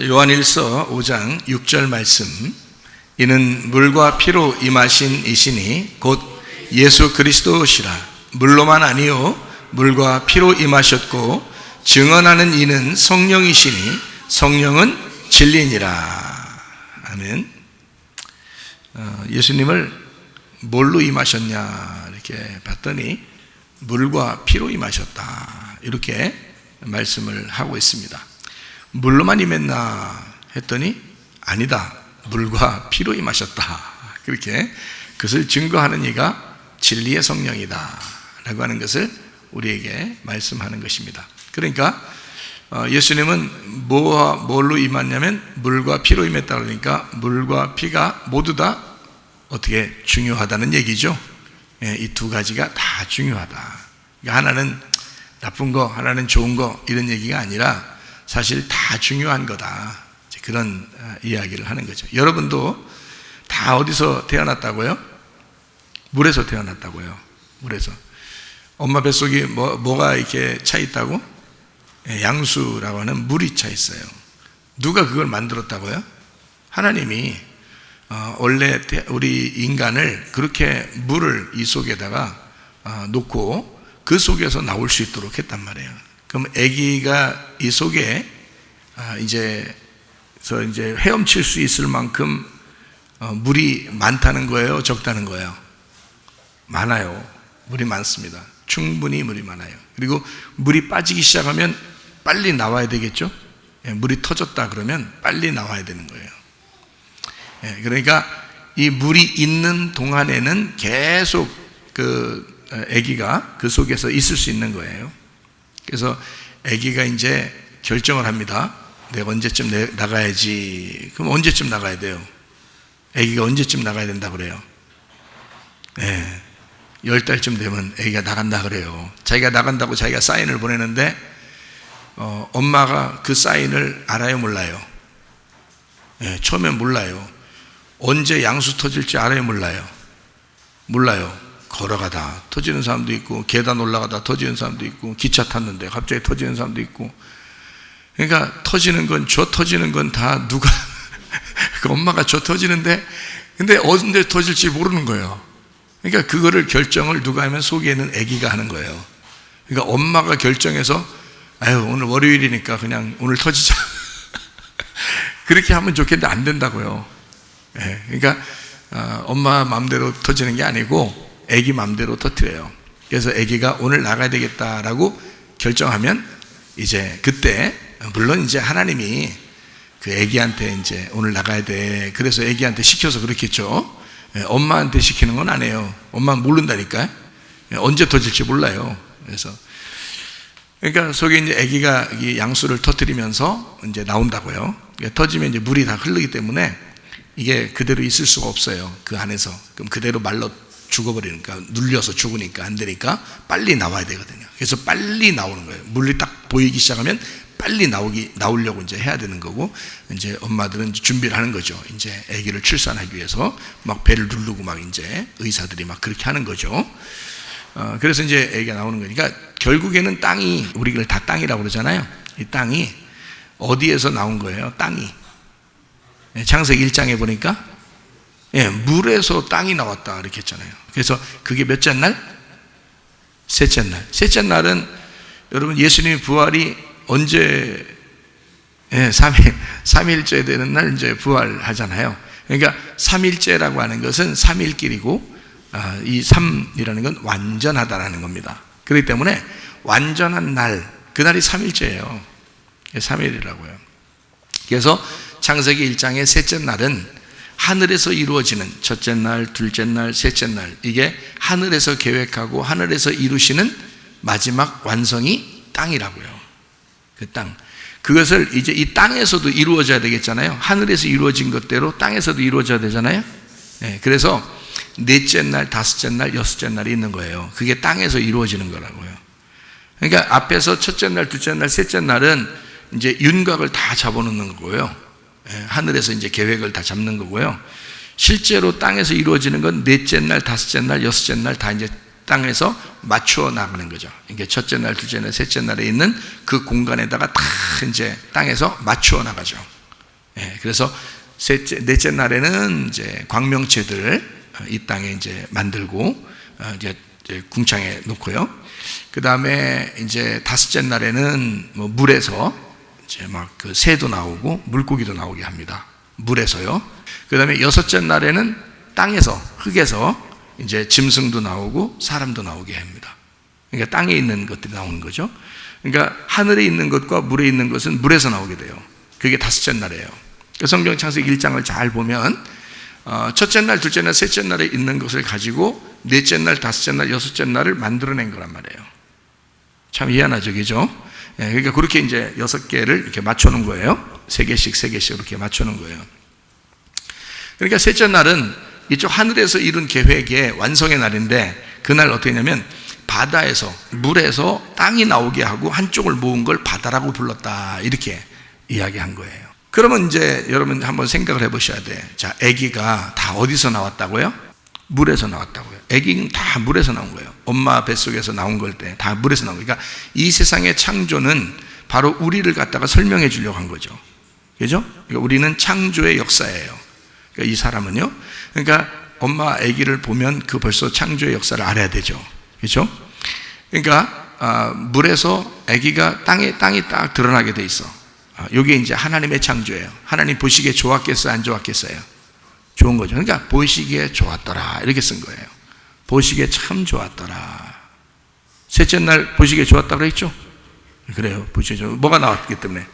요한일서 5장 6절 말씀. 이는 물과 피로 임하신 이시니 곧 예수 그리스도시라. 물로만 아니요 물과 피로 임하셨고 증언하는 이는 성령이시니 성령은 진리니라. 아멘. 예수님을 뭘로 임하셨냐 이렇게 봤더니 물과 피로 임하셨다 이렇게 말씀을 하고 있습니다. 물로만 임했나 했더니 아니다, 물과 피로 임하셨다. 그렇게 그것을 증거하는 이가 진리의 성령이다 라고 하는 것을 우리에게 말씀하는 것입니다. 그러니까 예수님은 뭘로 임했냐면 물과 피로 임했다 그러니까 물과 피가 모두 다 어떻게 중요하다는 얘기죠. 이 두 가지가 다 중요하다. 그러니까 하나는 나쁜 거, 하나는 좋은 거 이런 얘기가 아니라 사실 다 중요한 거다. 그런 이야기를 하는 거죠. 여러분도 다 어디서 태어났다고요? 물에서 태어났다고요. 물에서. 엄마 뱃속에 뭐가 이렇게 차 있다고? 양수라고 하는 물이 차 있어요. 누가 그걸 만들었다고요? 하나님이 원래 우리 인간을 그렇게 물을 이 속에다가 놓고 그 속에서 나올 수 있도록 했단 말이에요. 그럼 아기가 이 속에 이제 헤엄칠 수 있을 만큼 물이 많다는 거예요? 적다는 거예요? 많아요. 물이 많습니다. 충분히 물이 많아요. 그리고 물이 빠지기 시작하면 빨리 나와야 되겠죠? 물이 터졌다 그러면 빨리 나와야 되는 거예요. 그러니까 이 물이 있는 동안에는 계속 그 아기가 그 속에서 있을 수 있는 거예요. 그래서 아기가 이제 결정을 합니다. 내가 언제쯤 나가야지. 그럼 언제쯤 나가야 돼요? 아기가 언제쯤 나가야 된다 그래요? 10달쯤 되면 아기가 나간다 그래요. 자기가 나간다고 자기가 사인을 보내는데 엄마가 그 사인을 알아요, 몰라요? 처음엔 몰라요. 언제 양수 터질지 알아요, 몰라요? 몰라요. 걸어가다 터지는 사람도 있고 계단 올라가다 터지는 사람도 있고 기차 탔는데 갑자기 터지는 사람도 있고. 그러니까 터지는 건 다 누가 그 엄마가 터지는데 근데 언제 터질지 모르는 거예요. 그러니까 그거를 결정을 누가 하면 속에 있는 아기가 하는 거예요. 그러니까 엄마가 결정해서 아유 오늘 월요일이니까 그냥 오늘 터지자 그렇게 하면 좋겠는데 안 된다고요. 그러니까 엄마 마음대로 터지는 게 아니고 아기 마음대로 터뜨려요. 그래서 아기가 오늘 나가야 되겠다라고 결정하면 이제 그때 물론 이제 하나님이 그 아기한테 이제 오늘 나가야 돼. 그래서 아기한테 시켜서 그렇겠죠. 엄마한테 시키는 건 아니에요. 엄마는 모른다니까요. 언제 터질지 몰라요. 그래서 그러니까 속에 이제 아기가 양수를 터뜨리면서 이제 나온다고요. 터지면 이제 물이 다 흐르기 때문에 이게 그대로 있을 수가 없어요. 그 안에서. 그럼 그대로 말라 죽어버리니까 눌려서 죽으니까 안 되니까 빨리 나와야 되거든요. 그래서 빨리 나오는 거예요. 물이 딱 보이기 시작하면 빨리 나오려고 이제 해야 되는 거고 이제 엄마들은 이제 준비를 하는 거죠. 이제 아기를 출산하기 위해서 막 배를 누르고 막 이제 의사들이 막 그렇게 하는 거죠. 그래서 이제 아기가 나오는 거니까 결국에는 땅이 우리가 다 땅이라고 그러잖아요. 이 땅이 어디에서 나온 거예요? 땅이 창세기 1장에 보니까 물에서 땅이 나왔다 이렇게 했잖아요. 그래서 그게 몇째 날? 셋째 날. 셋째 날은 여러분 예수님의 부활이 언제 3일째 되는 날 이제 부활하잖아요. 그러니까 3일째라고 하는 것은 3일길이고 이 3이라는 건 완전하다라는 겁니다. 그렇기 때문에 완전한 날, 그날이 3일째예요. 3일이라고요. 그래서 창세기 1장의 셋째 날은 하늘에서 이루어지는 첫째 날, 둘째 날, 셋째 날, 이게 하늘에서 계획하고 하늘에서 이루시는 마지막 완성이 땅이라고요. 그 땅. 그것을 이제 이 땅에서도 이루어져야 되겠잖아요. 하늘에서 이루어진 것대로 땅에서도 이루어져야 되잖아요. 그래서 넷째 날, 다섯째 날, 여섯째 날이 있는 거예요. 그게 땅에서 이루어지는 거라고요. 그러니까 앞에서 첫째 날, 둘째 날, 셋째 날은 이제 윤곽을 다 잡아놓는 거고요. 하늘에서 이제 계획을 다 잡는 거고요. 실제로 땅에서 이루어지는 건 넷째 날, 다섯째 날, 여섯째 날 다 이제 땅에서 맞추어 나가는 거죠. 이게 첫째 날, 둘째 날, 셋째 날에 있는 그 공간에다가 다 이제 땅에서 맞추어 나가죠. 그래서 넷째 날에는 이제 광명체들 이 땅에 이제 만들고 이제 궁창에 놓고요. 그 다음에 이제 다섯째 날에는 뭐 물에서 이제 막 그 새도 나오고 물고기도 나오게 합니다. 물에서요. 그 다음에 여섯째 날에는 땅에서, 흙에서 이제 짐승도 나오고 사람도 나오게 합니다. 그러니까 땅에 있는 것들이 나오는 거죠. 그러니까 하늘에 있는 것과 물에 있는 것은 물에서 나오게 돼요. 그게 다섯째 날이에요. 성경 창세기 1장을 잘 보면 첫째 날, 둘째 날, 셋째 날에 있는 것을 가지고 넷째 날, 다섯째 날, 여섯째 날을 만들어낸 거란 말이에요. 참 희한하죠, 그죠? 그러니까 그렇게 이제 6개를 이렇게 맞춰놓은 거예요. 3개씩 이렇게 맞춰놓은 거예요. 그러니까 셋째 날은 이쪽 하늘에서 이룬 계획의 완성의 날인데, 그날 어떻게 했냐면 바다에서, 물에서 땅이 나오게 하고 한쪽을 모은 걸 바다라고 불렀다, 이렇게 이야기한 거예요. 그러면 이제 여러분 한번 생각을 해보셔야 돼. 자, 아기가 다 어디서 나왔다고요? 물에서 나왔다고요. 아기는 다 물에서 나온 거예요. 엄마 뱃속에서 나온 걸 때 다 물에서 나온 거예요. 그러니까 이 세상의 창조는 바로 우리를 갖다가 설명해 주려고 한 거죠. 그죠? 그러니까 우리는 창조의 역사예요. 그러니까 이 사람은요. 그러니까 엄마 아기를 보면 그 벌써 창조의 역사를 알아야 되죠. 그죠? 그러니까 물에서 아기가 땅이 딱 드러나게 돼 있어. 이게 이제 하나님의 창조예요. 하나님 보시기에 좋았겠어요? 안 좋았겠어요? 좋은 거죠. 그러니까 보시기에 좋았더라, 이렇게 쓴 거예요. 보시기에 참 좋았더라. 셋째 날 보시기에 좋았다고 그랬죠? 그래요. 보시기에 뭐가 나왔기 때문에?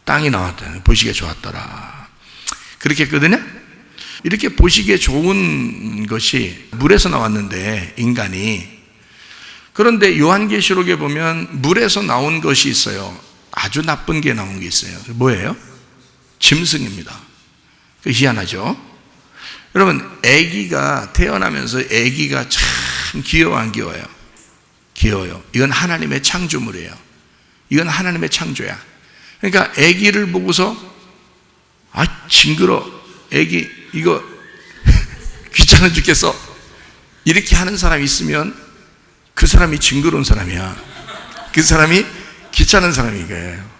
땅이 나왔다. 보시기에 좋았더라. 그렇게 했거든요. 이렇게 보시기에 좋은 것이 물에서 나왔는데, 인간이. 그런데 요한계시록에 보면 물에서 나온 것이 있어요. 아주 나쁜 게 나온 게 있어요. 뭐예요? 짐승입니다. 희한하죠? 여러분, 아기가 태어나면서 아기가 참 귀여워, 안 귀여워요? 귀여워요. 이건 하나님의 창조물이에요. 이건 하나님의 창조야. 그러니까 아기를 보고서 징그러, 아기 이거 귀찮아 죽겠어, 이렇게 하는 사람이 있으면 그 사람이 징그러운 사람이야. 그 사람이 귀찮은 사람이 이거예요.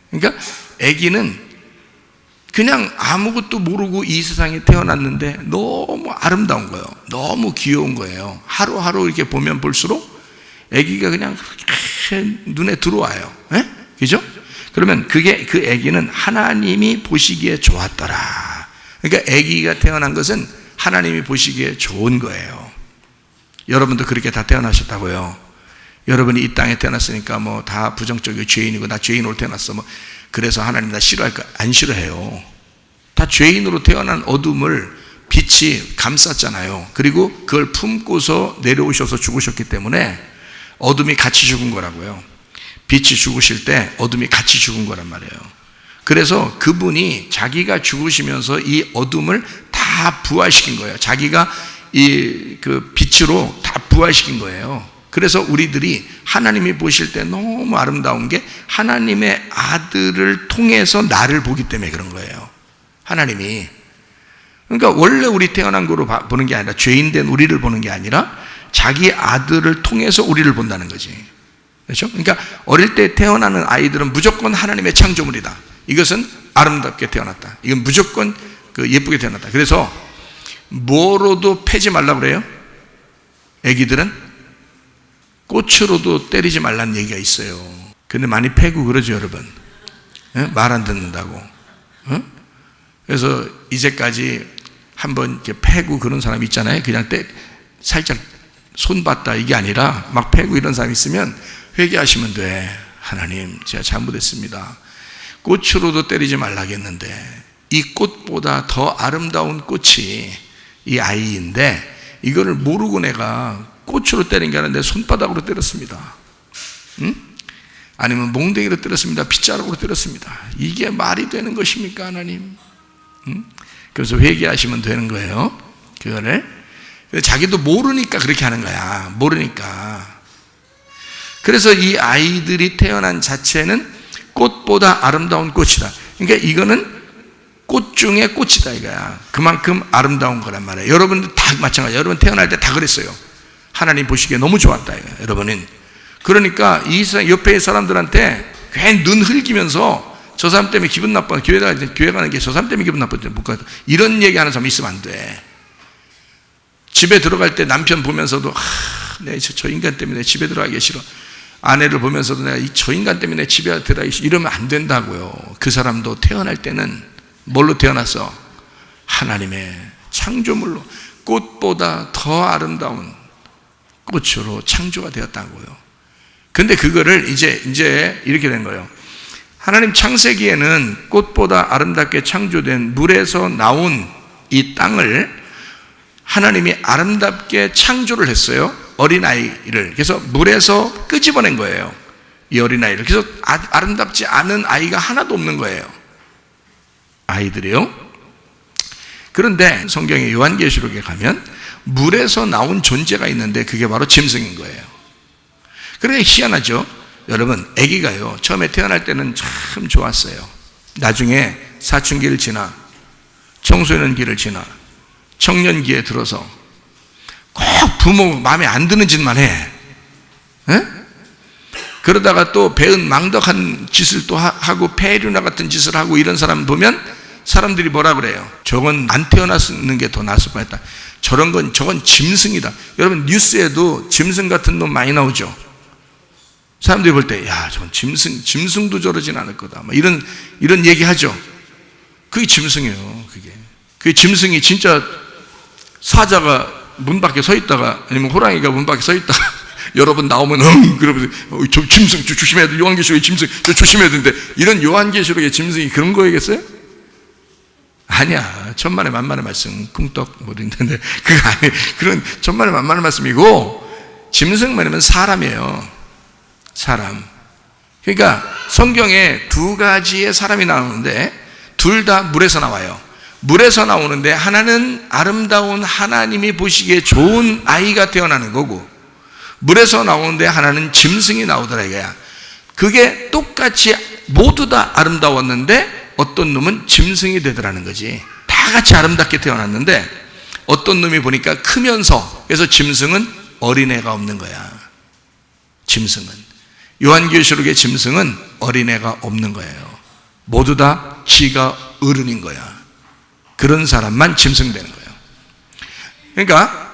그러니까 아기는 그냥 아무것도 모르고 이 세상에 태어났는데 너무 아름다운 거예요. 너무 귀여운 거예요. 하루하루 이렇게 보면 볼수록 아기가 그냥 눈에 들어와요. 그죠? 그러면 그 아기는 하나님이 보시기에 좋았더라. 그러니까 아기가 태어난 것은 하나님이 보시기에 좋은 거예요. 여러분도 그렇게 다 태어나셨다고요. 여러분이 이 땅에 태어났으니까 뭐 다 부정적이고 죄인이고, 나 죄인으로 태어났어, 뭐 그래서 하나님 나 싫어할까? 안 싫어해요. 다 죄인으로 태어난 어둠을 빛이 감쌌잖아요. 그리고 그걸 품고서 내려오셔서 죽으셨기 때문에 어둠이 같이 죽은 거라고요. 빛이 죽으실 때 어둠이 같이 죽은 거란 말이에요. 그래서 그분이 자기가 죽으시면서 이 어둠을 다 부활시킨 거예요. 자기가 그 빛으로 다 부활시킨 거예요. 그래서 우리들이 하나님이 보실 때 너무 아름다운 게 하나님의 아들을 통해서 나를 보기 때문에 그런 거예요. 하나님이. 그러니까 원래 우리 태어난 거로 보는 게 아니라, 죄인된 우리를 보는 게 아니라 자기 아들을 통해서 우리를 본다는 거지. 그렇죠? 그러니까 어릴 때 태어나는 아이들은 무조건 하나님의 창조물이다. 이것은 아름답게 태어났다. 이건 무조건 예쁘게 태어났다. 그래서 뭐로도 패지 말라고 그래요? 애기들은 꽃으로도 때리지 말라는 얘기가 있어요. 근데 많이 패고 그러죠, 여러분. 말 안 듣는다고. 그래서 이제까지 한번 이렇게 패고 그런 사람이 있잖아요. 그냥 살짝 손봤다, 이게 아니라 막 패고 이런 사람이 있으면 회개하시면 돼. 하나님, 제가 잘못했습니다. 꽃으로도 때리지 말라겠는데 이 꽃보다 더 아름다운 꽃이 이 아이인데 이거를 모르고 내가 꽃으로 때린 게 아니라 내 손바닥으로 때렸습니다. 아니면 몽둥이로 때렸습니다. 빗자루로 때렸습니다. 이게 말이 되는 것입니까, 하나님? 그래서 회개하시면 되는 거예요. 그거를. 자기도 모르니까 그렇게 하는 거야. 모르니까. 그래서 이 아이들이 태어난 자체는 꽃보다 아름다운 꽃이다. 그러니까 이거는 꽃 중에 꽃이다 이거야. 그만큼 아름다운 거란 말이에요. 여러분도 다 마찬가지예요. 여러분 태어날 때 다 그랬어요. 하나님 보시기에 너무 좋았다 이거야, 여러분은. 그러니까 이 옆에 사람들한테 괜히 눈 흘기면서 저 사람 때문에 기분 나빠. 교회 가는 게 저 사람 때문에 기분 나빠. 못 가다. 이런 얘기하는 사람 있으면 안 돼. 집에 들어갈 때 남편 보면서도 내가 저 인간 때문에 집에 들어가기 싫어. 아내를 보면서도 내가 저 인간 때문에 집에 들어가기 싫어. 이러면 안 된다고요. 그 사람도 태어날 때는 뭘로 태어났어? 하나님의 창조물로, 꽃보다 더 아름다운 꽃으로 창조가 되었다고요. 근데 그거를 이제 이렇게 된 거예요. 하나님 창세기에는 꽃보다 아름답게 창조된 물에서 나온 이 땅을 하나님이 아름답게 창조를 했어요. 어린아이를. 그래서 물에서 끄집어낸 거예요. 이 어린아이를. 그래서 아름답지 않은 아이가 하나도 없는 거예요. 아이들이요. 그런데 성경의 요한계시록에 가면 물에서 나온 존재가 있는데 그게 바로 짐승인 거예요. 그러니까 희한하죠. 여러분, 아기가요, 처음에 태어날 때는 참 좋았어요. 나중에 사춘기를 지나 청소년기를 지나 청년기에 들어서 꼭 부모 마음에 안 드는 짓만 해. 에? 그러다가 또 배은 망덕한 짓을 또 하고 폐류나 같은 짓을 하고 이런 사람 보면 사람들이 뭐라 그래요? 저건 안 태어났는 게 더 낫을 뻔했다. 저건 짐승이다. 여러분, 뉴스에도 짐승 같은 놈 많이 나오죠. 사람들이 볼 때, 야, 저건 짐승도 저러진 않을 거다. 이런 얘기 하죠. 그게 짐승이에요, 그게 짐승이 진짜 사자가 문 밖에 서 있다가, 아니면 호랑이가 문 밖에 서 있다가, 여러분 나오면, 그러면서, 저 짐승, 저 조심해야 돼. 요한계시록의 짐승, 저 조심해야 되는데, 이런 요한계시록의 짐승이 그런 거겠어요? 아니야. 천만의 만만의 말씀, 쿵떡, 있는데, 그거 아니에요. 그런 천만의 만만의 말씀이고, 짐승 말하면 사람이에요. 사람. 그러니까 성경에 두 가지의 사람이 나오는데 둘 다 물에서 나와요. 물에서 나오는데 하나는 아름다운 하나님이 보시기에 좋은 아이가 태어나는 거고, 물에서 나오는데 하나는 짐승이 나오더라 이거야. 그게 똑같이 모두 다 아름다웠는데 어떤 놈은 짐승이 되더라는 거지. 다 같이 아름답게 태어났는데 어떤 놈이 보니까 크면서, 그래서 짐승은 어린애가 없는 거야. 짐승은, 요한계시록의 짐승은 어린애가 없는 거예요. 모두 다 지가 어른인 거야. 그런 사람만 짐승 되는 거예요. 그러니까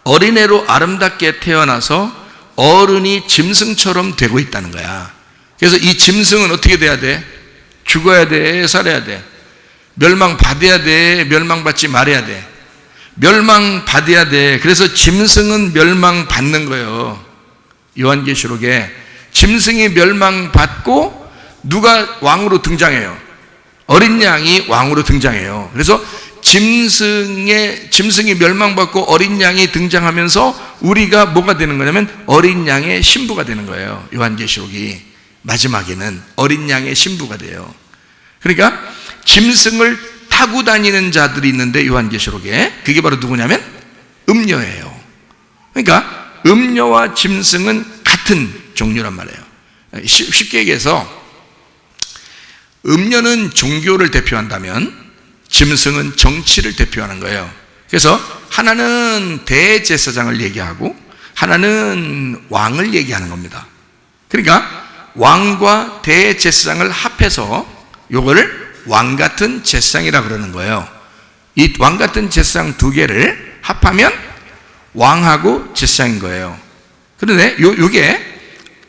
어린애로 아름답게 태어나서 어른이 짐승처럼 되고 있다는 거야. 그래서 이 짐승은 어떻게 돼야 돼? 죽어야 돼? 살아야 돼? 멸망받아야 돼? 멸망받지 말아야 돼? 멸망받아야 돼. 그래서 짐승은 멸망받는 거예요. 요한계시록에 짐승이 멸망받고 누가 왕으로 등장해요? 어린 양이 왕으로 등장해요. 그래서 짐승이 멸망받고 어린 양이 등장하면서 우리가 뭐가 되는 거냐면 어린 양의 신부가 되는 거예요. 요한계시록이 마지막에는 어린 양의 신부가 돼요. 그러니까 짐승을 타고 다니는 자들이 있는데 요한계시록에 그게 바로 누구냐면 음녀예요. 그러니까 음녀와 짐승은 같은 종류란 말이에요. 쉽게 얘기해서 음녀는 종교를 대표한다면 짐승은 정치를 대표하는 거예요. 그래서 하나는 대제사장을 얘기하고 하나는 왕을 얘기하는 겁니다. 그러니까 왕과 대제사장을 합해서 요거를 왕같은 제사장이라 그러는 거예요. 이 왕같은 제사장 두 개를 합하면 왕하고 제사장인 거예요. 그런데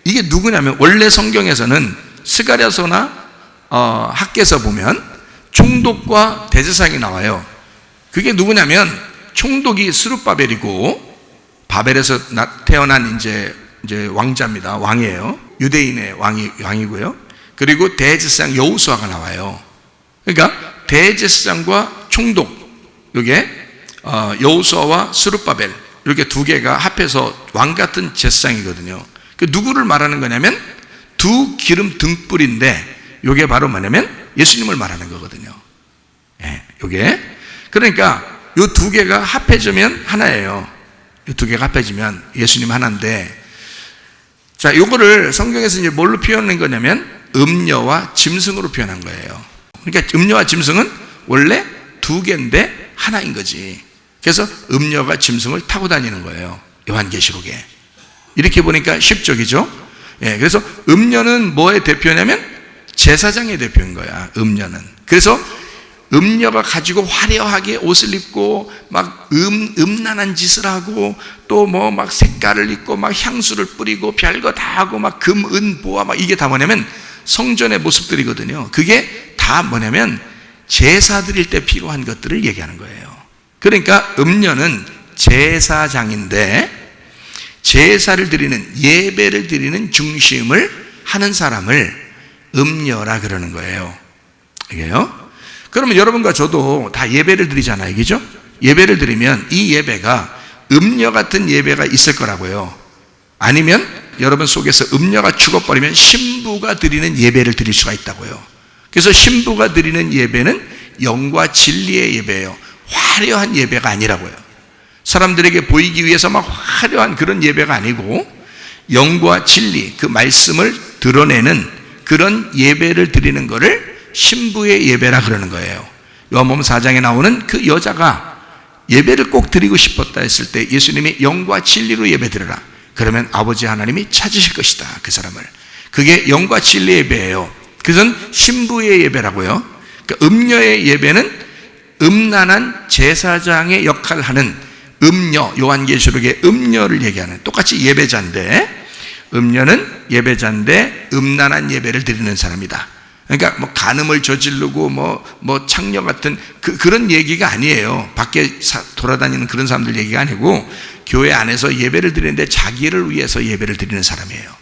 이게 누구냐면 원래 성경에서는 스가랴서나 학개서 보면 총독과 대제사장이 나와요. 그게 누구냐면 총독이 스룹바벨이고 바벨에서 태어난 이제 왕자입니다. 왕이에요. 유대인의 왕이고요. 그리고 대제사장 여호수아가 나와요. 그러니까 대제사장과 총독, 이게 여호수아와 스룹바벨 이렇게 두 개가 합해서 왕 같은 제사장이거든요. 그 누구를 말하는 거냐면 두 기름 등불인데 이게 바로 뭐냐면 예수님을 말하는 거거든요. 예, 요게. 그러니까 요 두 개가 합해지면 하나예요. 요 두 개가 합해지면 예수님 하나인데, 자, 요거를 성경에서 이제 뭘로 표현한 거냐면 음녀와 짐승으로 표현한 거예요. 그러니까 음녀와 짐승은 원래 두 개인데 하나인 거지. 그래서 음녀가 짐승을 타고 다니는 거예요. 요한계시록에. 이렇게 보니까 쉽죠, 그죠? 예, 그래서 음녀는 뭐의 대표냐면 제사장의 대표인 거야, 음녀는. 그래서 음녀가 가지고 화려하게 옷을 입고 막 음란한 짓을 하고 또 뭐 막 색깔을 입고 막 향수를 뿌리고 별거 다 하고 막 금, 은, 보화 막 이게 다 뭐냐면 성전의 모습들이거든요. 그게 다 뭐냐면 제사 드릴 때 필요한 것들을 얘기하는 거예요. 그러니까 음녀는 제사장인데 제사를 드리는, 예배를 드리는 중심을 하는 사람을 음녀라 그러는 거예요. 이게요. 그러면 여러분과 저도 다 예배를 드리잖아요. 그죠? 예배를 드리면 이 예배가 음녀 같은 예배가 있을 거라고요. 아니면 여러분 속에서 음녀가 죽어버리면 신부가 드리는 예배를 드릴 수가 있다고요. 그래서 신부가 드리는 예배는 영과 진리의 예배예요. 화려한 예배가 아니라고요. 사람들에게 보이기 위해서 막 화려한 그런 예배가 아니고 영과 진리, 그 말씀을 드러내는 그런 예배를 드리는 것을 신부의 예배라 그러는 거예요. 요한복음 4장에 나오는 그 여자가 예배를 꼭 드리고 싶었다 했을 때 예수님이 영과 진리로 예배 드려라. 그러면 아버지 하나님이 찾으실 것이다, 그 사람을. 그게 영과 진리의 예배예요. 그것은 신부의 예배라고요. 그러니까 음녀의 예배는 음란한 제사장의 역할을 하는 음녀, 요한계시록의 음녀를 얘기하는, 똑같이 예배자인데 음녀는 예배자인데 음란한 예배를 드리는 사람이다. 그러니까 뭐 간음을 저지르고 뭐 창녀 같은 그런 얘기가 아니에요. 밖에 돌아다니는 그런 사람들 얘기가 아니고 교회 안에서 예배를 드리는데 자기를 위해서 예배를 드리는 사람이에요.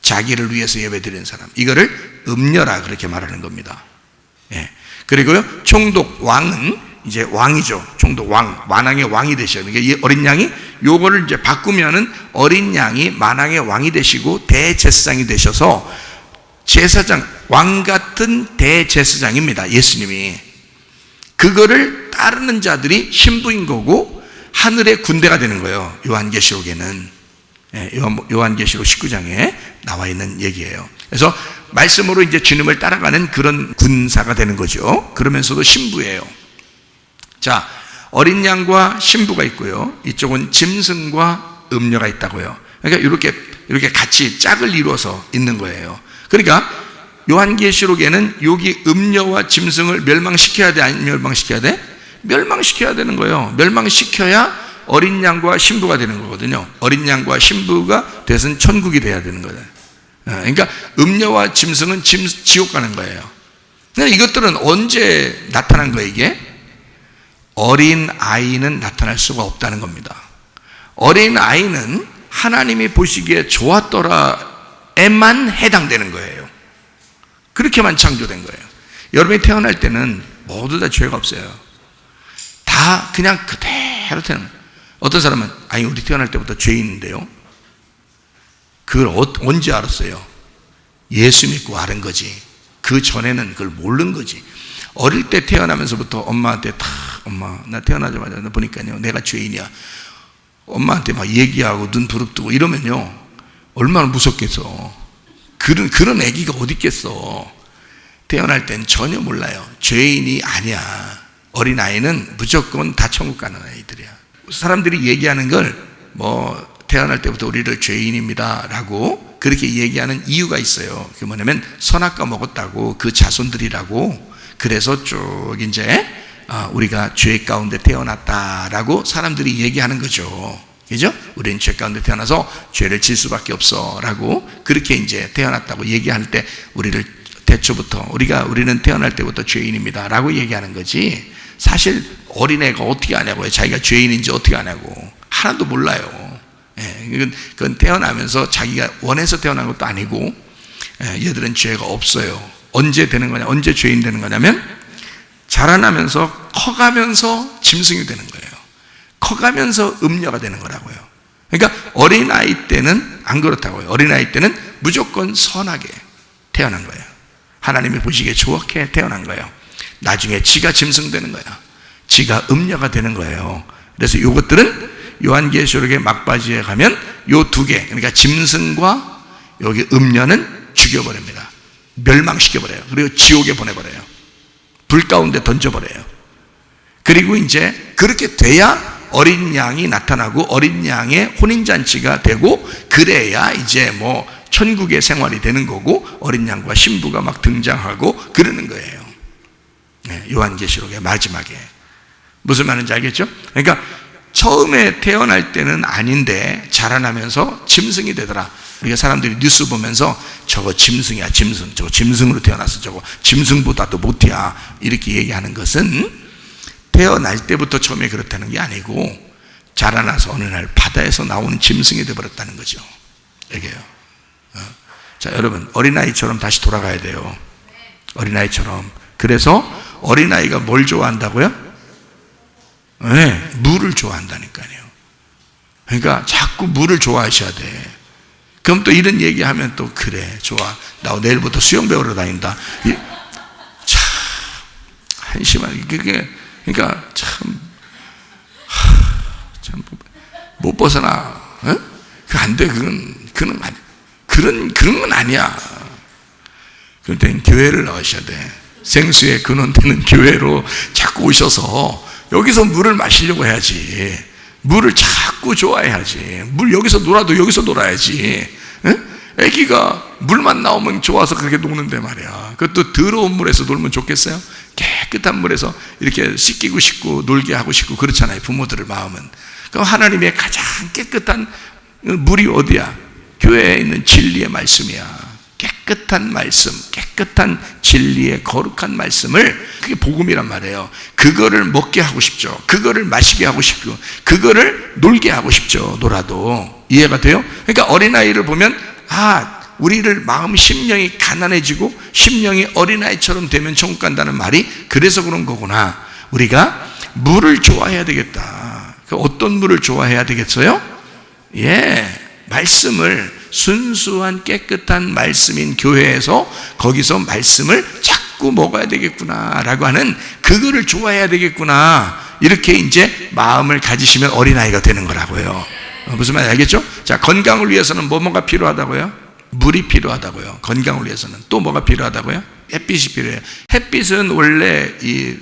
자기를 위해서 예배 드리는 사람. 이거를 음녀라 그렇게 말하는 겁니다. 예. 그리고요, 총독 왕은 이제 왕이죠. 총독 왕, 만왕의 왕이 되셔요. 그러니까 이 어린 양이 요거를 이제 바꾸면은 어린 양이 만왕의 왕이 되시고 대제사장이 되셔서 제사장, 왕 같은 대제사장입니다. 예수님이. 그거를 따르는 자들이 신부인 거고 하늘의 군대가 되는 거예요. 요한계시록에는. 요한계시록 19장에 나와 있는 얘기예요. 그래서 말씀으로 이제 주님을 따라가는 그런 군사가 되는 거죠. 그러면서도 신부예요. 자, 어린 양과 신부가 있고요. 이쪽은 짐승과 음녀가 있다고요. 그러니까 이렇게 같이 짝을 이루어서 있는 거예요. 그러니까 요한계시록에는 여기 음녀와 짐승을 멸망시켜야 돼, 아니면 멸망시켜야 돼? 멸망시켜야 되는 거예요. 멸망시켜야 어린 양과 신부가 되는 거거든요. 어린 양과 신부가 돼서는 천국이 돼야 되는 거예요. 그러니까 음녀와 짐승은 지옥 가는 거예요. 근데 이것들은 언제 나타난 거예요, 이게? 어린 아이는 나타날 수가 없다는 겁니다. 어린 아이는 하나님이 보시기에 좋았더라에만 해당되는 거예요. 그렇게만 창조된 거예요. 여러분이 태어날 때는 모두 다 죄가 없어요. 다 그냥 그대로 태어난 거예요. 어떤 사람은 아니 우리 태어날 때부터 죄인인데요. 그걸 언제 알았어요? 예수 믿고 아는 거지. 그 전에는 그걸 모르는 거지. 어릴 때 태어나면서부터 엄마한테 다 엄마 나 태어나자마자 보니까요 내가 죄인이야. 엄마한테 막 얘기하고 눈 부릅뜨고 이러면요 얼마나 무섭겠어. 그런 애기가 어디 있겠어. 태어날 땐 전혀 몰라요. 죄인이 아니야. 어린아이는 무조건 다 천국 가는 아이들이야. 사람들이 얘기하는 걸 태어날 때부터 우리를 죄인입니다 라고 그렇게 얘기하는 이유가 있어요. 그게 뭐냐면 선악과 먹었다고, 그 자손들이라고. 그래서 쭉 이제 우리가 죄 가운데 태어났다라고 사람들이 얘기하는 거죠. 그죠? 우리는 죄 가운데 태어나서 죄를 질 수밖에 없어 라고 그렇게 이제 태어났다고 얘기할 때 우리를 대초부터 우리는 태어날 때부터 죄인입니다 라고 얘기하는 거지. 사실 어린애가 어떻게 아냐고요. 자기가 죄인인지 어떻게 아냐고. 하나도 몰라요. 그건 태어나면서 자기가 원해서 태어난 것도 아니고 얘들은 죄가 없어요. 언제 되는 거냐, 언제 죄인 되는 거냐면 자라나면서 커가면서 짐승이 되는 거예요. 커가면서 음녀가 되는 거라고요. 그러니까 어린아이 때는 안 그렇다고요. 어린아이 때는 무조건 선하게 태어난 거예요. 하나님이 보시기에 좋게 태어난 거예요. 나중에 지가 짐승 되는 거야. 지가 음녀가 되는 거예요. 그래서 이것들은 요한계시록의 막바지에 가면 요 두 개, 그러니까 짐승과 여기 음녀는 죽여버립니다. 멸망시켜버려요. 그리고 지옥에 보내버려요. 불 가운데 던져버려요. 그리고 이제 그렇게 돼야 어린 양이 나타나고 어린 양의 혼인잔치가 되고, 그래야 이제 천국의 생활이 되는 거고, 어린 양과 신부가 막 등장하고 그러는 거예요. 요한계시록의 마지막에. 무슨 말인지 알겠죠? 그러니까 처음에 태어날 때는 아닌데 자라나면서 짐승이 되더라. 우리가 사람들이 뉴스 보면서 저거 짐승이야, 짐승. 저거 짐승으로 태어났어. 저거 짐승보다도 못이야. 이렇게 얘기하는 것은 태어날 때부터 처음에 그렇다는 게 아니고 자라나서 어느 날 바다에서 나오는 짐승이 되어버렸다는 거죠. 이게요. 자, 여러분, 어린아이처럼 다시 돌아가야 돼요. 어린아이처럼. 그래서 어린아이가 뭘 좋아한다고요? 네, 물을 좋아한다니까요. 그러니까 자꾸 물을 좋아하셔야 돼. 그럼 또 이런 얘기하면 또 그래, 좋아. 나 내일부터 수영 배우러 다닌다. 참 한심한 그게, 그러니까 참 못 벗어나. 그 안 돼. 그건 그런 건 아니야. 그럴 땐 교회를 나가셔야 돼. 생수의 근원되는 교회로 자꾸 오셔서 여기서 물을 마시려고 해야지. 물을 자꾸 좋아해야지. 물 여기서 놀아도 여기서 놀아야지. 애기가 물만 나오면 좋아서 그렇게 녹는데 말이야. 그것도 더러운 물에서 놀면 좋겠어요? 깨끗한 물에서 이렇게 씻기고 싶고 놀게 하고 싶고 그렇잖아요, 부모들의 마음은. 그럼 하나님의 가장 깨끗한 물이 어디야? 교회에 있는 진리의 말씀이야. 깨끗한 말씀, 깨끗한 진리의 거룩한 말씀을, 그게 복음이란 말이에요. 그거를 먹게 하고 싶죠. 그거를 마시게 하고 싶고, 그거를 놀게 하고 싶죠. 놀아도. 이해가 돼요? 그러니까 어린아이를 보면, 우리를 마음 심령이 가난해지고 심령이 어린아이처럼 되면 천국 간다는 말이 그래서 그런 거구나. 우리가 물을 좋아해야 되겠다. 어떤 물을 좋아해야 되겠어요? 말씀을, 순수한 깨끗한 말씀인 교회에서 거기서 말씀을 자꾸 먹어야 되겠구나 라고 하는, 그거를 좋아해야 되겠구나, 이렇게 이제 마음을 가지시면 어린아이가 되는 거라고요. 무슨 말인지 알겠죠? 자, 건강을 위해서는 뭐가 필요하다고요? 물이 필요하다고요. 건강을 위해서는 또 뭐가 필요하다고요? 햇빛이 필요해요. 햇빛은 원래 이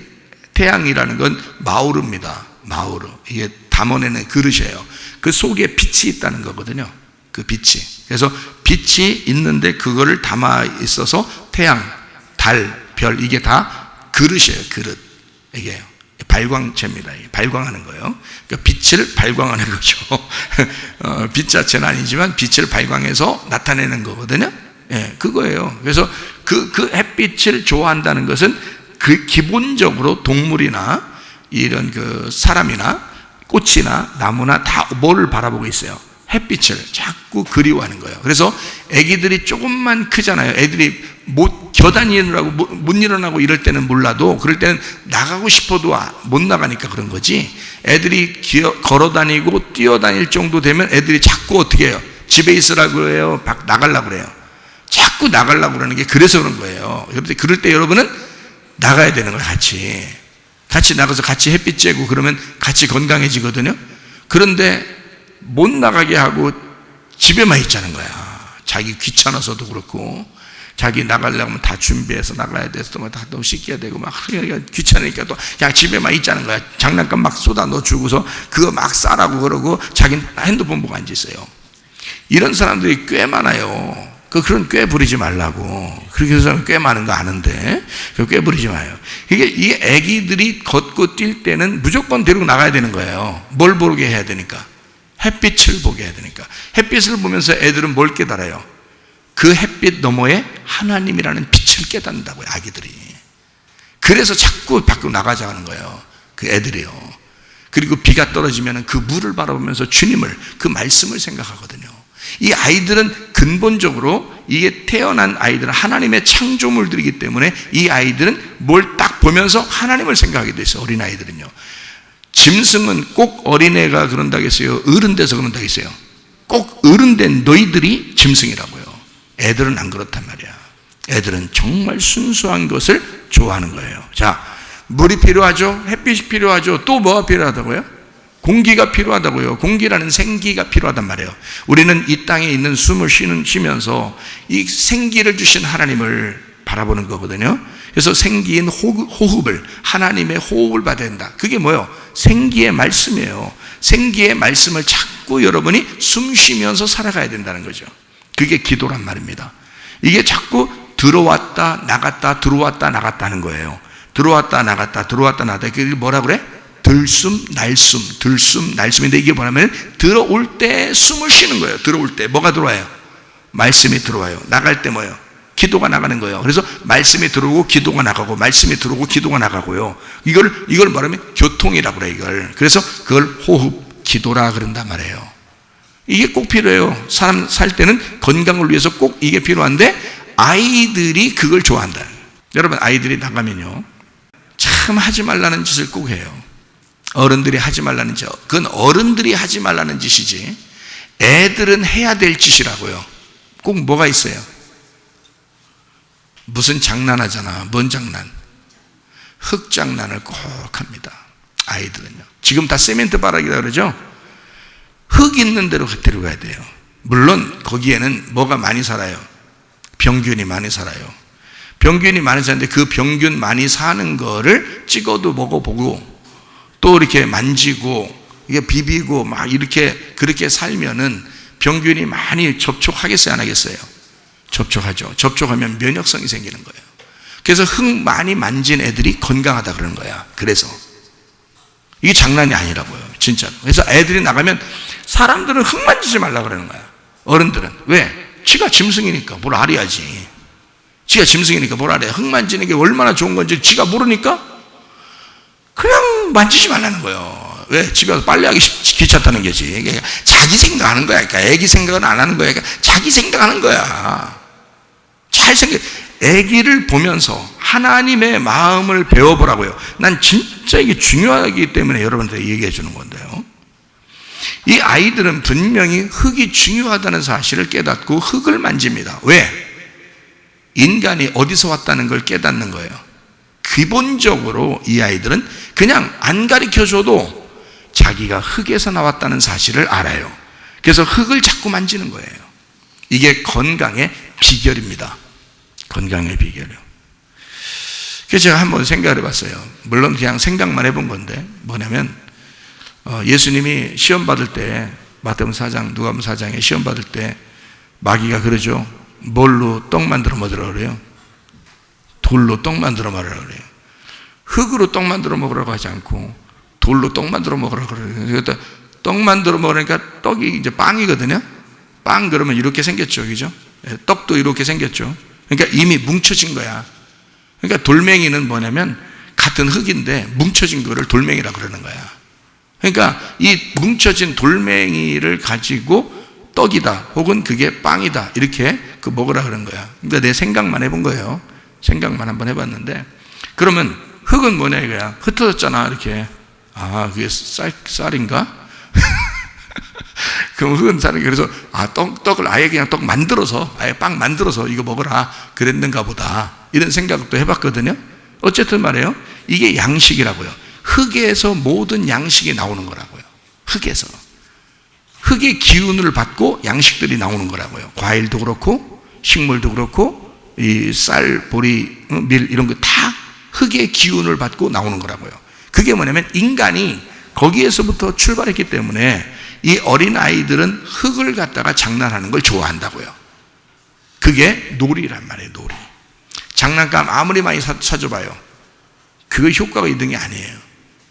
태양이라는 건 마우르입니다. 마우르. 이게 담아내는 그릇이에요. 그 속에 빛이 있다는 거거든요. 그 빛이. 그래서 빛이 있는데 그거를 담아 있어서 태양, 달, 별, 이게 다 그릇이에요. 그릇. 이게요. 발광체입니다. 발광하는 거예요. 그러니까 빛을 발광하는 거죠. 빛 자체는 아니지만 빛을 발광해서 나타내는 거거든요. 그거예요. 그래서 그 햇빛을 좋아한다는 것은 그 기본적으로 동물이나 이런 그 사람이나 꽃이나 나무나 다 뭐를 바라보고 있어요? 햇빛을 자꾸 그리워하는 거예요. 그래서 애기들이 조금만 크잖아요. 애들이 겨다니느라고 못 일어나고 이럴 때는 몰라도, 그럴 때는 나가고 싶어도 못 나가니까 그런 거지. 애들이 걸어다니고 뛰어다닐 정도 되면 애들이 자꾸 어떻게 해요? 집에 있으라고 그래요? 나가려고 그래요? 자꾸 나가려고 그러는 게 그래서 그런 거예요. 그럴 때 여러분은 나가야 되는 거예요. 같이 나가서 같이 햇빛 쬐고 그러면 같이 건강해지거든요. 그런데 못 나가게 하고 집에만 있자는 거야. 자기 귀찮아서도 그렇고, 자기 나가려면 다 준비해서 나가야 돼서 다 또 씻겨야 되고 막 귀찮으니까 또 그냥 집에만 있자는 거야. 장난감 막 쏟아 넣어 주고서 그거 막 싸라고 그러고 자기는 핸드폰 보고 앉아 있어요. 이런 사람들이 꽤 많아요. 그런 꾀 부리지 말라고. 그렇게 해서 사람 꽤 많은 거 아는데 꾀 부리지 마요. 이 애기들이 걷고 뛸 때는 무조건 데리고 나가야 되는 거예요. 뭘 보게 해야 되니까? 햇빛을 보게 해야 되니까. 햇빛을 보면서 애들은 뭘 깨달아요? 그 햇빛 너머에 하나님이라는 빛을 깨닫는다고요, 아기들이. 그래서 자꾸 밖으로 나가자 하는 거예요, 그 애들이요. 그리고 비가 떨어지면 그 물을 바라보면서 주님을, 그 말씀을 생각하거든요. 이 아이들은 근본적으로, 이게 태어난 아이들은 하나님의 창조물들이기 때문에 이 아이들은 뭘 딱 보면서 하나님을 생각하게 돼 있어요, 어린아이들은요. 짐승은 꼭 어린애가 그런다고 했어요? 어른 돼서 그런다고 했어요? 꼭 어른 된 너희들이 짐승이라고요. 애들은 안 그렇단 말이야. 애들은 정말 순수한 것을 좋아하는 거예요. 자, 물이 필요하죠? 햇빛이 필요하죠? 또 뭐가 필요하다고요? 공기가 필요하다고요. 공기라는 생기가 필요하단 말이에요. 우리는 이 땅에 있는 숨을 쉬면서 이 생기를 주신 하나님을 바라보는 거거든요. 그래서 생기인 호흡을, 하나님의 호흡을 받아야 된다. 그게 뭐예요? 생기의 말씀이에요. 생기의 말씀을 자꾸 여러분이 숨 쉬면서 살아가야 된다는 거죠. 그게 기도란 말입니다. 이게 자꾸 들어왔다 나갔다 들어왔다 나갔다 하는 거예요. 들어왔다 나갔다 들어왔다 나갔다. 그게 뭐라 그래? 들숨 날숨 들숨 날숨인데 이게 뭐냐면 들어올 때 숨을 쉬는 거예요. 들어올 때 뭐가 들어와요? 말씀이 들어와요. 나갈 때 뭐예요? 기도가 나가는 거예요. 그래서 말씀이 들어오고 기도가 나가고 말씀이 들어오고 기도가 나가고요. 이걸 말하면 교통이라고 그래요. 이걸. 그래서 그걸 호흡 기도라 그런단 말이에요. 이게 꼭 필요해요. 사람 살 때는 건강을 위해서 꼭 이게 필요한데 아이들이 그걸 좋아한다. 여러분 아이들이 나가면요 참 하지 말라는 짓을 꼭 해요. 어른들이 하지 말라는 짓, 그건 어른들이 하지 말라는 짓이지 애들은 해야 될 짓이라고요. 꼭 뭐가 있어요? 무슨 장난하잖아. 뭔 장난? 흙장난을 꼭 합니다. 아이들은요. 지금 다 세멘트 바닥이라 그러죠? 흙 있는 대로 데려가야 돼요. 물론 거기에는 뭐가 많이 살아요? 병균이 많이 살아요. 병균이 많이 사는데 그 병균 많이 사는 거를 찍어도 먹어보고 또 이렇게 만지고 이게 비비고 막 이렇게 그렇게 살면은 병균이 많이 접촉하겠어요? 안 하겠어요? 접촉하죠. 접촉하면 면역성이 생기는 거예요. 그래서 흙 많이 만진 애들이 건강하다 그러는 거야. 그래서 이게 장난이 아니라고요. 진짜로. 그래서 애들이 나가면 사람들은 흙 만지지 말라 그러는 거야. 어른들은. 왜? 지가 짐승이니까 뭘 알아야지. 지가 짐승이니까 뭘 알아야. 흙 만지는 게 얼마나 좋은 건지 지가 모르니까 그냥 만지지 말라는 거예요. 왜? 집에 와서 빨래하기 귀찮다는 거지. 자기 생각하는 거야. 그러니까 애기 생각은 안 하는 거야. 그러니까 자기 생각하는 거야. 잘 생각. 애기를 보면서 하나님의 마음을 배워보라고요. 난 진짜 이게 중요하기 때문에 여러분한테 얘기해 주는 건데요. 이 아이들은 분명히 흙이 중요하다는 사실을 깨닫고 흙을 만집니다. 왜? 인간이 어디서 왔다는 걸 깨닫는 거예요. 기본적으로 이 아이들은 그냥 안 가르쳐줘도 자기가 흙에서 나왔다는 사실을 알아요. 그래서 흙을 자꾸 만지는 거예요. 이게 건강의 비결입니다. 건강의 비결이요. 그래서 제가 한번 생각을 해봤어요. 물론 그냥 생각만 해본 건데 뭐냐면 예수님이 시험 받을 때 마태복음 4장 누가복음 4장에 시험 받을 때 마귀가 그러죠. 뭘로 떡 만들어 먹으라고 그래요? 돌로 떡 만들어 먹으라고 그래요. 흙으로 떡 만들어 먹으라고 하지 않고 돌로 떡 만들어 먹으라고 그래요. 그러니까 떡 만들어 먹으니까 떡이 이제 빵이거든요. 빵 그러면 이렇게 생겼죠. 그죠? 떡도 이렇게 생겼죠. 그러니까 이미 뭉쳐진 거야. 그러니까 돌멩이는 뭐냐면 같은 흙인데 뭉쳐진 거를 돌멩이라고 그러는 거야. 그러니까 이 뭉쳐진 돌멩이를 가지고 떡이다 혹은 그게 빵이다 이렇게 그 먹으라 그런 거야. 그러니까 내 생각만 해본 거예요. 생각만 한번 해봤는데 그러면 흙은 뭐냐 이거야. 흩어졌잖아 이렇게. 아 그게 쌀인가? 그럼 흙은 쌀이 그래서 떡을 아예 그냥 떡 만들어서 아예 빵 만들어서 이거 먹어라 그랬는가 보다 이런 생각도 해봤거든요. 어쨌든 말이에요. 이게 양식이라고요. 흙에서 모든 양식이 나오는 거라고요. 흙에서 흙의 기운을 받고 양식들이 나오는 거라고요. 과일도 그렇고 식물도 그렇고 이 쌀, 보리, 밀 이런 거 다 흙의 기운을 받고 나오는 거라고요. 그게 뭐냐면 인간이 거기에서부터 출발했기 때문에 이 어린 아이들은 흙을 갖다가 장난하는 걸 좋아한다고요. 그게 놀이란 말이에요. 놀이. 장난감 아무리 많이 사줘봐요. 그거 효과가 있는 게 아니에요.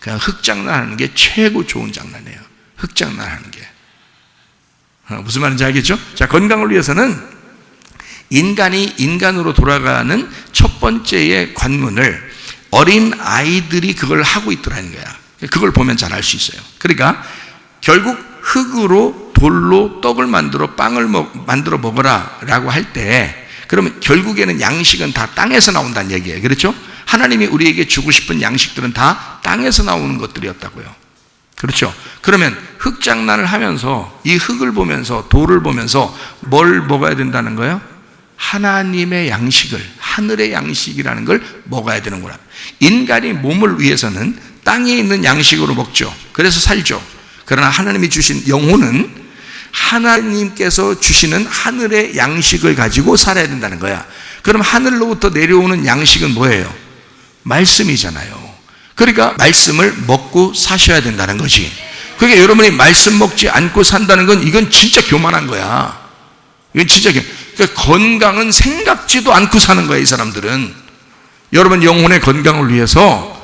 그냥 흙 장난하는 게 최고 좋은 장난이에요. 흙 장난하는 게. 무슨 말인지 알겠죠? 자, 건강을 위해서는 인간이 인간으로 돌아가는 첫 번째의 관문을 어린 아이들이 그걸 하고 있더라는 거야. 그걸 보면 잘 알 수 있어요. 그러니까 결국 흙으로 돌로 떡을 만들어 빵을 만들어 먹어라 라고 할 때 그러면 결국에는 양식은 다 땅에서 나온다는 얘기예요. 그렇죠? 하나님이 우리에게 주고 싶은 양식들은 다 땅에서 나오는 것들이었다고요. 그렇죠? 그러면 흙 장난을 하면서 이 흙을 보면서 돌을 보면서 뭘 먹어야 된다는 거예요? 하나님의 양식을, 하늘의 양식이라는 걸 먹어야 되는구나. 인간이 몸을 위해서는 땅에 있는 양식으로 먹죠. 그래서 살죠. 그러나 하나님이 주신 영혼은 하나님께서 주시는 하늘의 양식을 가지고 살아야 된다는 거야. 그럼 하늘로부터 내려오는 양식은 뭐예요? 말씀이잖아요. 그러니까 말씀을 먹고 사셔야 된다는 거지. 그러니까 여러분이 말씀 먹지 않고 산다는 건 이건 진짜 교만한 거야. 이건 진짜 그러니까 건강은 생각지도 않고 사는 거예요, 이 사람들은. 여러분 영혼의 건강을 위해서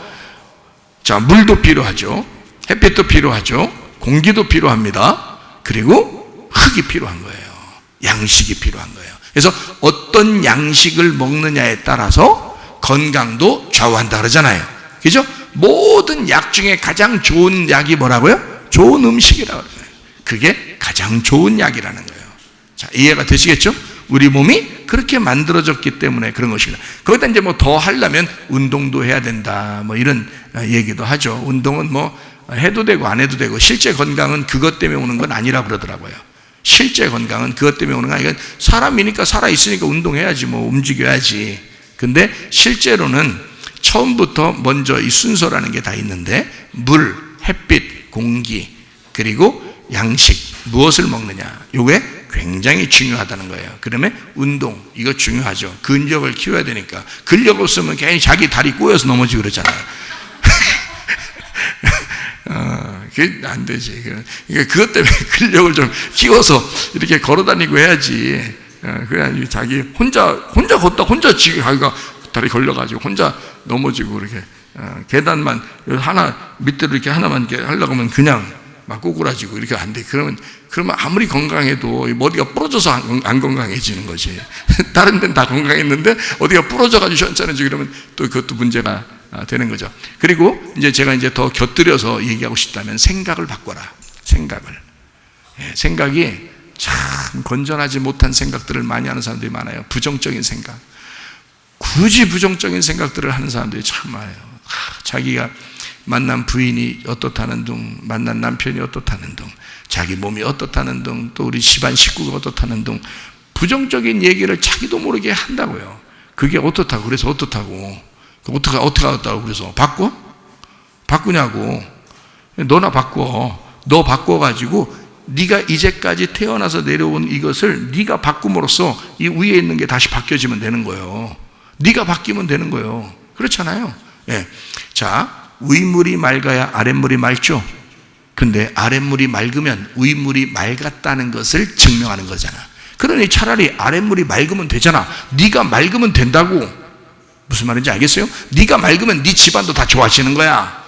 자, 물도 필요하죠. 햇빛도 필요하죠. 공기도 필요합니다. 그리고 흙이 필요한 거예요. 양식이 필요한 거예요. 그래서 어떤 양식을 먹느냐에 따라서 건강도 좌우한다 그러잖아요. 그죠? 모든 약 중에 가장 좋은 약이 뭐라고요? 좋은 음식이라고 그래요. 그게 가장 좋은 약이라는 거예요. 자, 이해가 되시겠죠? 우리 몸이 그렇게 만들어졌기 때문에 그런 것입니다. 거기다 이제 뭐 더 하려면 운동도 해야 된다, 뭐 이런 얘기도 하죠. 운동은 뭐 해도 되고 안 해도 되고, 실제 건강은 그것 때문에 오는 건 아니라 그러더라고요. 실제 건강은 그것 때문에 오는 건 아니라, 사람이니까 살아있으니까 운동해야지, 뭐 움직여야지. 근데 실제로는 처음부터 먼저 이 순서라는 게 다 있는데, 물, 햇빛, 공기, 그리고 양식, 무엇을 먹느냐, 이게 굉장히 중요하다는 거예요. 그러면 운동, 이거 중요하죠. 근력을 키워야 되니까. 근력 없으면 괜히 자기 다리 꼬여서 넘어지고 그러잖아요. 그게 안 되지. 그러니까 그것 때문에 근력을 좀 키워서 이렇게 걸어 다니고 해야지. 그래, 자기 혼자 걷다 혼자 자기가 다리 걸려가지고 혼자 넘어지고 그렇게 계단만 하나 밑으로 이렇게 하나만 이렇게 하려고 하면 그냥 막 꼬꾸라지고 이렇게 안 돼. 그러면 아무리 건강해도 머리가 부러져서 안 건강해지는 거지. 다른 데는 다 건강했는데 어디가 부러져가지고 시원찮은지 그러면 또 그것도 문제가 되는 거죠. 그리고 이제 제가 이제 더 곁들여서 얘기하고 싶다면 생각을 바꿔라. 생각이 참 건전하지 못한 생각들을 많이 하는 사람들이 많아요. 부정적인 생각. 굳이 부정적인 생각들을 하는 사람들이 참 많아요. 자기가 만난 부인이 어떻다는 둥, 만난 남편이 어떻다는 둥, 자기 몸이 어떻다는 둥, 또 우리 집안 식구가 어떻다는 둥, 부정적인 얘기를 자기도 모르게 한다고요. 그게 어떻다고, 그래서 어떻다고, 어떻게 하겠다고, 그래서 바꾸냐고. 너나 바꿔. 너 바꿔가지고 네가 이제까지 태어나서 내려온 이것을 네가 바꿈으로써 이 위에 있는 게 다시 바뀌어지면 되는 거예요. 네가 바뀌면 되는 거예요. 그렇잖아요. 예. 자, 윗물이 맑아야 아랫물이 맑죠. 근데 아랫물이 맑으면 윗물이 맑았다는 것을 증명하는 거잖아. 그러니 차라리 아랫물이 맑으면 되잖아. 네가 맑으면 된다고. 무슨 말인지 알겠어요? 네가 맑으면 네 집안도 다 좋아지는 거야.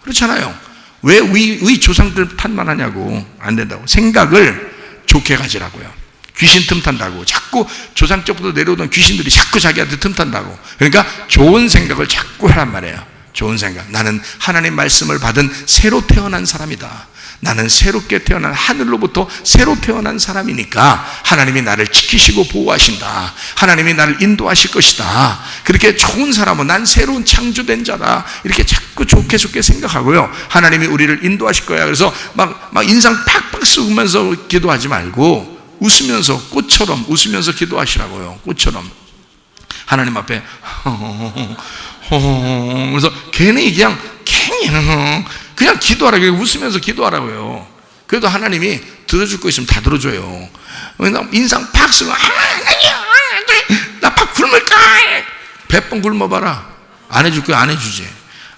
그렇잖아요. 왜 위 조상들 탓만 하냐고. 안 된다고. 생각을 좋게 가지라고요. 귀신 틈탄다고. 자꾸 조상적부터 내려오던 귀신들이 자꾸 자기한테 틈탄다고. 그러니까 좋은 생각을 자꾸 하란 말이에요. 좋은 생각. 나는 하나님 말씀을 받은 새로 태어난 사람이다. 나는 새롭게 태어난, 하늘로부터 새로 태어난 사람이니까 하나님이 나를 지키시고 보호하신다. 하나님이 나를 인도하실 것이다. 그렇게 좋은 사람은 난 새로운 창조된 자다. 이렇게 자꾸 좋게 생각하고요. 하나님이 우리를 인도하실 거야. 그래서 막 인상 팍팍 쓰면서 기도하지 말고 웃으면서, 꽃처럼 웃으면서 기도하시라고요. 꽃처럼. 하나님 앞에 그래서 괜히 그냥 기도하라고, 웃으면서 기도하라고요. 그래도 하나님이 들어줄 거 있으면 다 들어줘요. 인상 팍 쓰고 나 팍 굶을까? 100번 굶어봐라. 안 해줄 거야, 안 해주지.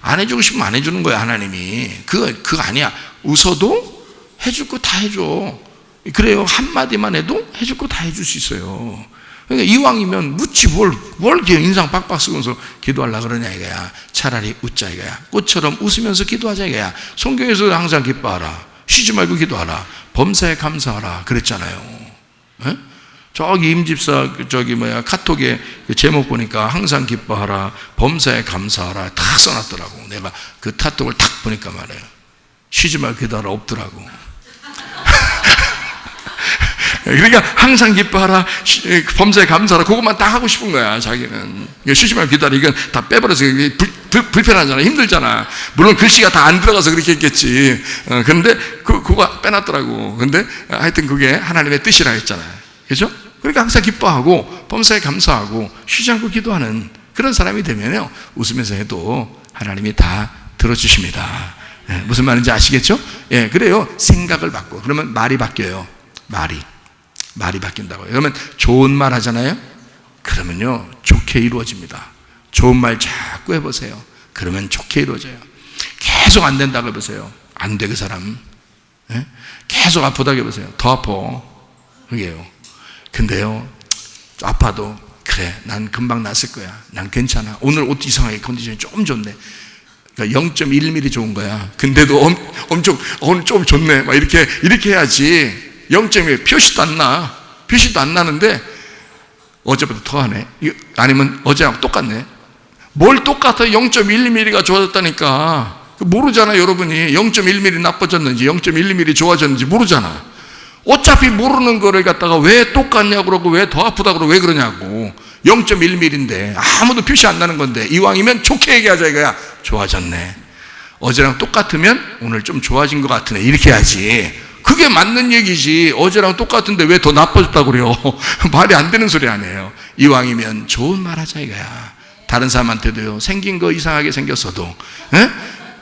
안 해주고 싶으면 안 해주는 거야, 하나님이. 그거 아니야. 웃어도 해줄 거 다 해줘. 그래요. 한마디만 해도 해줄 거 다 해줄 수 있어요. 그러니까 이왕이면 묻지 뭘 이렇게 인상 빡빡 쓰면서 기도하려고 그러냐 이거야. 차라리 웃자 이거야. 꽃처럼 웃으면서 기도하자 이거야. 성경에서 항상 기뻐하라. 쉬지 말고 기도하라. 범사에 감사하라. 그랬잖아요. 에? 저기 임집사 카톡에 제목 보니까 항상 기뻐하라. 범사에 감사하라. 다 써놨더라고. 내가 그 카톡을 탁 보니까 말이에요. 쉬지 말고 기도하라 없더라고. 그러니까 항상 기뻐하라, 범사에 감사하라, 그것만 딱 하고 싶은 거야, 자기는. 쉬지 말고 기도하라, 이건 다 빼버려서 불편하잖아, 힘들잖아. 물론 글씨가 다 안 들어가서 그렇게 했겠지. 그런데 그거 빼놨더라고. 근데 하여튼 그게 하나님의 뜻이라 했잖아요. 그죠? 그러니까 항상 기뻐하고, 범사에 감사하고, 쉬지 않고 기도하는 그런 사람이 되면요, 웃으면서 해도 하나님이 다 들어주십니다. 예, 무슨 말인지 아시겠죠? 예, 그래요. 생각을 바꿔. 그러면 말이 바뀌어요. 말이 바뀐다고요. 그러면 좋은 말 하잖아요. 그러면요 좋게 이루어집니다. 좋은 말 자꾸 해보세요. 그러면 좋게 이루어져요. 계속 안 된다고 해보세요. 안 돼 그 사람. 예? 계속 아프다고 해보세요. 더 아파. 그게요. 근데요, 아파도 그래, 난 금방 낫을 거야. 난 괜찮아. 오늘 옷 이상하게 컨디션이 좀 좋네. 그러니까 0.1mm 좋은 거야. 근데도 엄청 오늘 좀 좋네. 막 이렇게 해야지. 0.1 표시도 안 나. 표시도 안 나는데 어제보다 더하네. 아니면 어제랑 똑같네. 뭘 똑같아? 0.1mm가 좋아졌다니까. 모르잖아, 여러분이. 0.1mm 나빠졌는지 0.1mm 좋아졌는지 모르잖아. 어차피 모르는 거를 갖다가 왜 똑같냐고 그러고 왜 더 아프다고 그러고 왜 그러냐고. 0.1mm인데 아무도 표시 안 나는 건데 이왕이면 좋게 얘기하자 이거야. 좋아졌네. 어제랑 똑같으면 오늘 좀 좋아진 것 같으네. 이렇게 해야지. 그게 맞는 얘기지. 어제랑 똑같은데 왜 더 나빠졌다고 그래요. 말이 안 되는 소리 아니에요. 이왕이면 좋은 말 하자 이거야. 다른 사람한테도요, 생긴 거 이상하게 생겼어도, 에?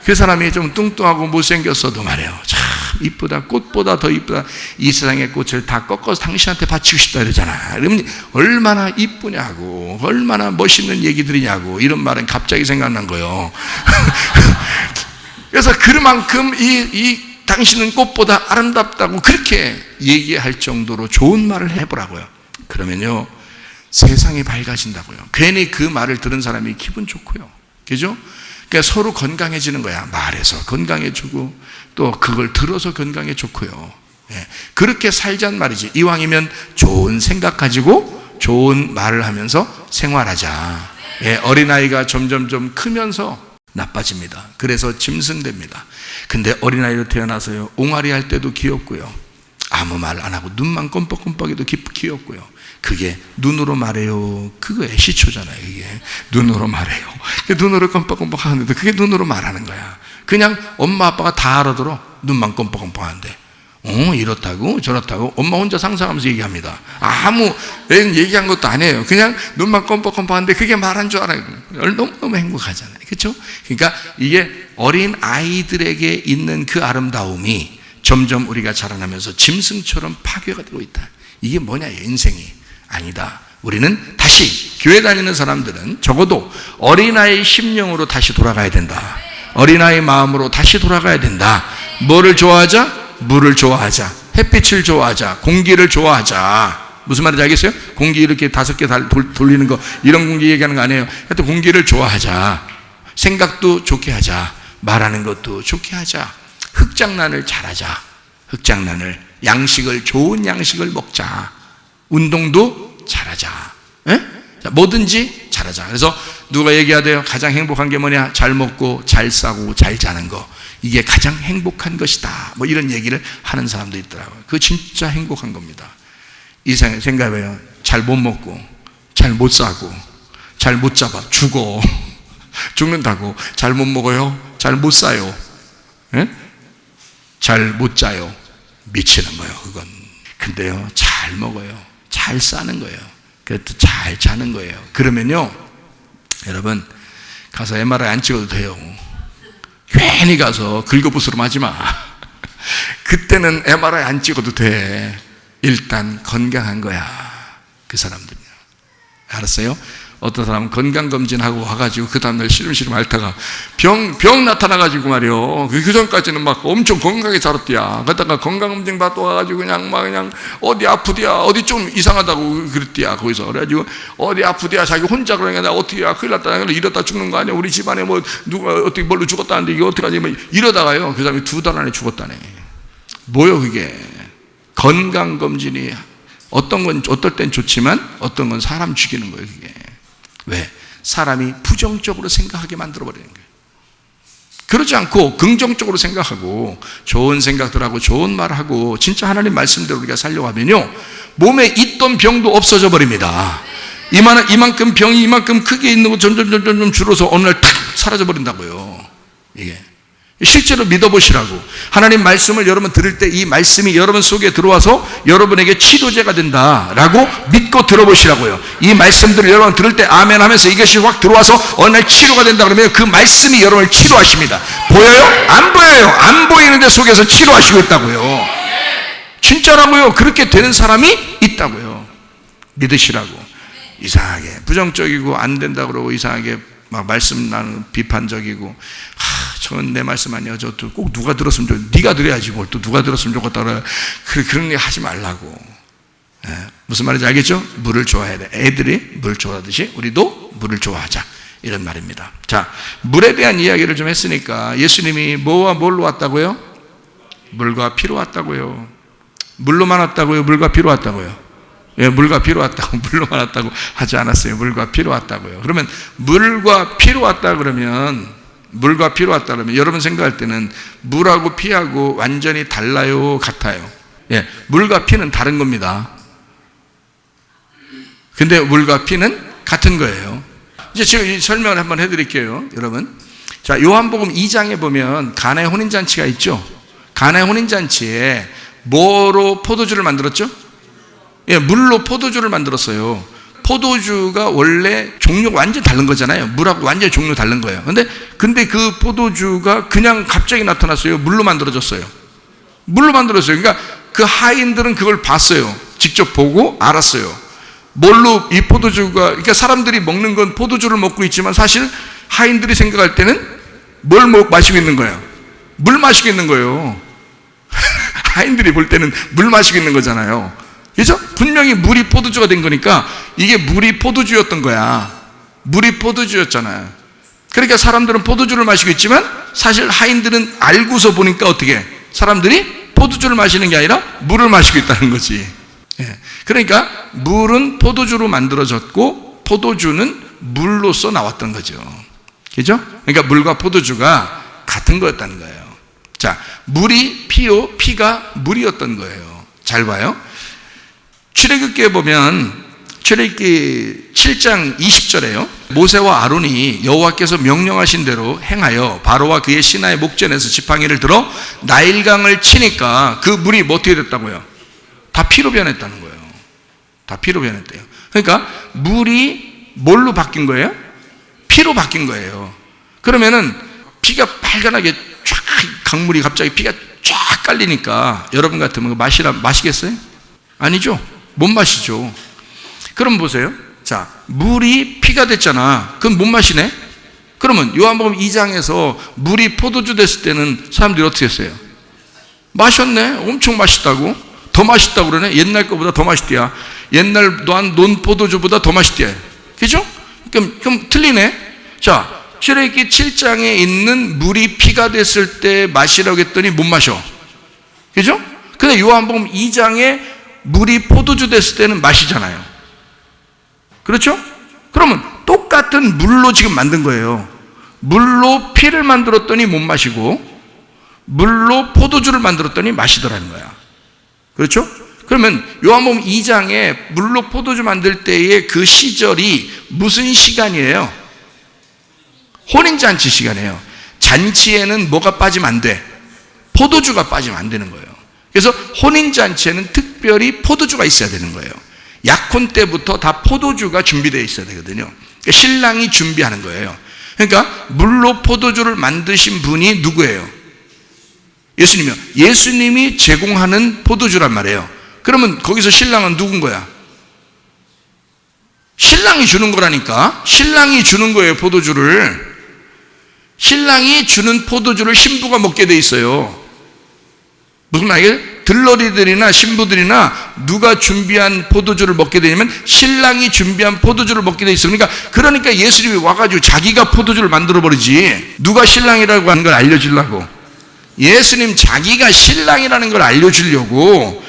그 사람이 좀 뚱뚱하고 못생겼어도 말이에요, 참 이쁘다, 꽃보다 더 이쁘다, 이 세상의 꽃을 다 꺾어서 당신한테 바치고 싶다 이러잖아. 그러면 얼마나 이쁘냐고, 얼마나 멋있는 얘기들이냐고. 이런 말은 갑자기 생각난 거예요. 그래서 그만큼 당신은 꽃보다 아름답다고 그렇게 얘기할 정도로 좋은 말을 해보라고요. 그러면요, 세상이 밝아진다고요. 괜히 그 말을 들은 사람이 기분 좋고요. 그죠? 그러니까 서로 건강해지는 거야. 말해서 건강해지고 또 그걸 들어서 건강해졌고요. 예. 그렇게 살자는 말이지. 이왕이면 좋은 생각 가지고 좋은 말을 하면서 생활하자. 예. 어린아이가 점점 크면서 나빠집니다. 그래서 짐승됩니다. 근데 어린아이로 태어나서요, 옹알이 할 때도 귀엽고요, 아무 말 안 하고 눈만 껌뻑껌뻑해도 귀엽고요. 그게 눈으로 말해요. 그거의 시초잖아요. 이게 눈으로 말해요. 눈으로 껌뻑껌뻑 하는데도 그게 눈으로 말하는 거야. 그냥 엄마 아빠가 다 알아들어. 눈만 껌뻑껌뻑 하는데 이렇다고 저렇다고 엄마 혼자 상상하면서 얘기합니다. 아무 애는 얘기한 것도 아니에요. 그냥 눈만 껌뻑껌뻑 하는데 그게 말한 줄 알아요. 너무너무 행복하잖아요. 그렇죠? 그러니까 이게 어린 아이들에게 있는 그 아름다움이 점점 우리가 자라나면서 짐승처럼 파괴가 되고 있다. 이게 뭐냐, 인생이. 아니다. 우리는 다시, 교회 다니는 사람들은 적어도 어린아이 심령으로 다시 돌아가야 된다. 어린아이 마음으로 다시 돌아가야 된다. 뭐를 좋아하자? 물을 좋아하자. 햇빛을 좋아하자. 공기를 좋아하자. 무슨 말인지 알겠어요? 공기 이렇게 5개 돌리는 거, 이런 공기 얘기하는 거 아니에요. 하여튼 공기를 좋아하자. 생각도 좋게 하자. 말하는 것도 좋게 하자. 흙장난을 잘하자. 흙장난을, 양식을, 좋은 양식을 먹자. 운동도 잘하자. 에? 자, 뭐든지 잘하자. 그래서 누가 얘기하대요. 가장 행복한 게 뭐냐? 잘 먹고 잘 싸고 잘 자는 거. 이게 가장 행복한 것이다. 뭐 이런 얘기를 하는 사람도 있더라고요. 그거 진짜 행복한 겁니다. 이 생각해봐요. 잘 못 먹고 잘 못 싸고 잘 못 잡아 죽어. 죽는다고. 잘 못 먹어요. 잘 못 싸요. 에? 잘 못 자요. 미치는 거예요, 그건. 근데요, 잘 먹어요. 잘 싸는 거예요. 그래도 잘 자는 거예요. 그러면요, 여러분, 가서 MRI 안 찍어도 돼요. 괜히 가서 긁어부스럼 하지 마. 그때는 MRI 안 찍어도 돼. 일단 건강한 거야, 그 사람들이요. 알았어요? 어떤 사람은 건강검진하고 와가지고 그 다음날 시름시름 앓다가 병 나타나가지고 말이요. 그 전까지는 막 엄청 건강하게 살았대야. 그러다가 건강검진 받고 와가지고 그냥 어디 아프디야, 어디 좀 이상하다고 그랬대야. 거기서. 그래가지고 어디 아프디야, 자기 혼자 그러니까 나 어떻게, 큰일 났다. 이러다 죽는 거 아니야. 우리 집안에 뭐 누가 어떻게 뭘로 죽었다는데 이게 어떡하지. 뭐 이러다가요. 그 사람이 2달 안에 죽었다네. 뭐요, 그게. 건강검진이 어떨 땐 좋지만 어떤 건 사람 죽이는 거예요, 그게. 왜? 사람이 부정적으로 생각하게 만들어버리는 거예요. 그러지 않고 긍정적으로 생각하고 좋은 생각들하고 좋은 말하고 진짜 하나님 말씀대로 우리가 살려고 하면요, 몸에 있던 병도 없어져 버립니다. 이만큼 병이 이만큼 크게 있는 거 점점 줄어서 어느 날 탁 사라져 버린다고요. 이게 실제로 믿어보시라고. 하나님 말씀을 여러분 들을 때 이 말씀이 여러분 속에 들어와서 여러분에게 치료제가 된다라고 믿고 들어보시라고요. 이 말씀들을 여러분 들을 때 아멘 하면서 이것이 확 들어와서 어느 날 치료가 된다 그러면 그 말씀이 여러분을 치료하십니다. 보여요? 안 보여요? 안 보이는데 속에서 치료하시고 있다고요. 진짜라고요. 그렇게 되는 사람이 있다고요. 믿으시라고. 이상하게 부정적이고 안 된다 그러고 이상하게 막 말씀 나는 비판적이고, 저건 내 말씀 아니야. 저 꼭 누가 들었으면 좋겠다. 네가 들어야지 뭘 또 누가 들었으면 좋겠다. 그런 얘기 하지 말라고. 무슨 말인지 알겠죠? 물을 좋아해야 돼. 애들이 물 좋아하듯이 우리도 물을 좋아하자, 이런 말입니다. 자, 물에 대한 이야기를 좀 했으니까 예수님이 뭐와 뭘로 왔다고요? 물과 피로 왔다고요. 물로만 왔다고요? 물과 피로 왔다고요? 예, 물과 피로 왔다고, 물로만 왔다고 하지 않았어요. 물과 피로 왔다고요. 그러면 물과 피로 왔다 그러면, 물과 피로 왔다 그러면 여러분 생각할 때는 물하고 피하고 완전히 달라요, 같아요? 예, 물과 피는 다른 겁니다. 근데 물과 피는 같은 거예요. 이제 제가 이 설명을 한번 해드릴게요, 여러분. 자, 요한복음 2장에 보면 가나의 혼인잔치가 있죠. 가나의 혼인잔치에 뭐로 포도주를 만들었죠? 예, 물로 포도주를 만들었어요. 포도주가 원래 종류가 완전히 다른 거잖아요. 물하고 완전히 종류 다른 거예요. 근데 그 포도주가 그냥 갑자기 나타났어요. 물로 만들어졌어요. 물로 만들었어요. 그러니까 그 하인들은 그걸 봤어요. 직접 보고 알았어요. 뭘로 이 포도주가, 그러니까 사람들이 먹는 건 포도주를 먹고 있지만 사실 하인들이 생각할 때는 뭘 마시고 있는 거예요? 물 마시고 있는 거예요. 하인들이 볼 때는 물 마시고 있는 거잖아요. 그죠? 분명히 물이 포도주가 된 거니까 이게 물이 포도주였던 거야. 물이 포도주였잖아요. 그러니까 사람들은 포도주를 마시고 있지만 사실 하인들은 알고서 보니까 어떻게? 사람들이 포도주를 마시는 게 아니라 물을 마시고 있다는 거지. 예. 그러니까 물은 포도주로 만들어졌고 포도주는 물로서 나왔던 거죠. 그죠? 그러니까 물과 포도주가 같은 거였다는 거예요. 자, 물이 피요, 피가 물이었던 거예요. 잘 봐요. 출애굽기에 보면 출애굽기 7장 20절에요. 모세와 아론이 여호와께서 명령하신 대로 행하여 바로와 그의 신하의 목전에서 지팡이를 들어 나일강을 치니까 그 물이 뭐 어떻게 됐다고요? 다 피로 변했다는 거예요. 다 피로 변했대요. 그러니까 물이 뭘로 바뀐 거예요? 피로 바뀐 거예요. 그러면은 피가 빨간하게 쫙, 강물이 갑자기 피가 쫙 깔리니까 여러분 같으면 마시겠어요? 아니죠. 못 마시죠. 그럼 보세요. 자, 물이 피가 됐잖아. 그럼 못 마시네? 그러면 요한복음 2장에서 물이 포도주 됐을 때는 사람들이 어떻게 했어요? 마셨네? 엄청 맛있다고? 더 맛있다고 그러네? 옛날 거보다 더 맛있대야. 옛날 논 포도주보다 더 맛있대야. 그죠? 그럼 틀리네? 자, 출애굽기 7장에 있는 물이 피가 됐을 때 마시라고 했더니 못 마셔. 그죠? 근데 요한복음 2장에 물이 포도주 됐을 때는 마시잖아요. 그렇죠? 그러면 똑같은 물로 지금 만든 거예요. 물로 피를 만들었더니 못 마시고 물로 포도주를 만들었더니 마시더라는 거야. 그렇죠? 그러면 요한복음 2장에 물로 포도주 만들 때의 그 시절이 무슨 시간이에요? 혼인잔치 시간이에요. 잔치에는 뭐가 빠지면 안 돼? 포도주가 빠지면 안 되는 거예요. 그래서 혼인잔치에는 특별히 포도주가 있어야 되는 거예요. 약혼 때부터 다 포도주가 준비되어 있어야 되거든요. 그러니까 신랑이 준비하는 거예요. 그러니까 물로 포도주를 만드신 분이 누구예요? 예수님이요. 예수님이 제공하는 포도주란 말이에요. 그러면 거기서 신랑은 누군 거야? 신랑이 주는 거라니까. 신랑이 주는 거예요, 포도주를. 신랑이 주는 포도주를 신부가 먹게 돼 있어요. 무슨 말이에요? 들러리들이나 신부들이나 누가 준비한 포도주를 먹게 되냐면 신랑이 준비한 포도주를 먹게 돼 있어. 그러니까 예수님이 와가지고 자기가 포도주를 만들어 버리지. 누가 신랑이라고 하는 걸 알려주려고. 예수님 자기가 신랑이라는 걸 알려주려고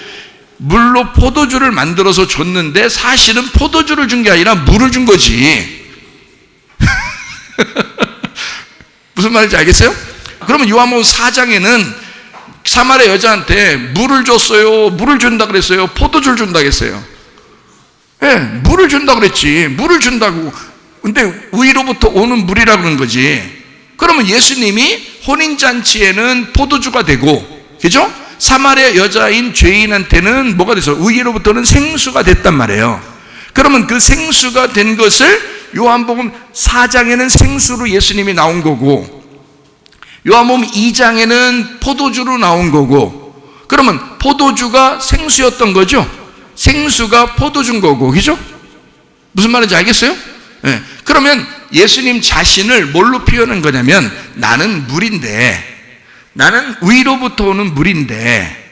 물로 포도주를 만들어서 줬는데 사실은 포도주를 준 게 아니라 물을 준 거지. 무슨 말인지 알겠어요? 그러면 요한복음 4장에는 사마리아 여자한테 물을 줬어요? 물을 준다 그랬어요? 포도주를 준다 그랬어요? 예, 물을 준다 그랬지. 물을 준다고. 근데 위로부터 오는 물이라고 그러는 거지. 그러면 예수님이 혼인잔치에는 포도주가 되고, 그죠? 사마리아 여자인 죄인한테는 뭐가 돼서 위로부터는 생수가 됐단 말이에요. 그러면 그 생수가 된 것을 요한복음 4장에는 생수로 예수님이 나온 거고 요한복음 2장에는 포도주로 나온 거고, 그러면 포도주가 생수였던 거죠? 생수가 포도주인 거고, 그죠? 무슨 말인지 알겠어요? 네. 그러면 예수님 자신을 뭘로 표현한 거냐면 나는 물인데, 나는 위로부터 오는 물인데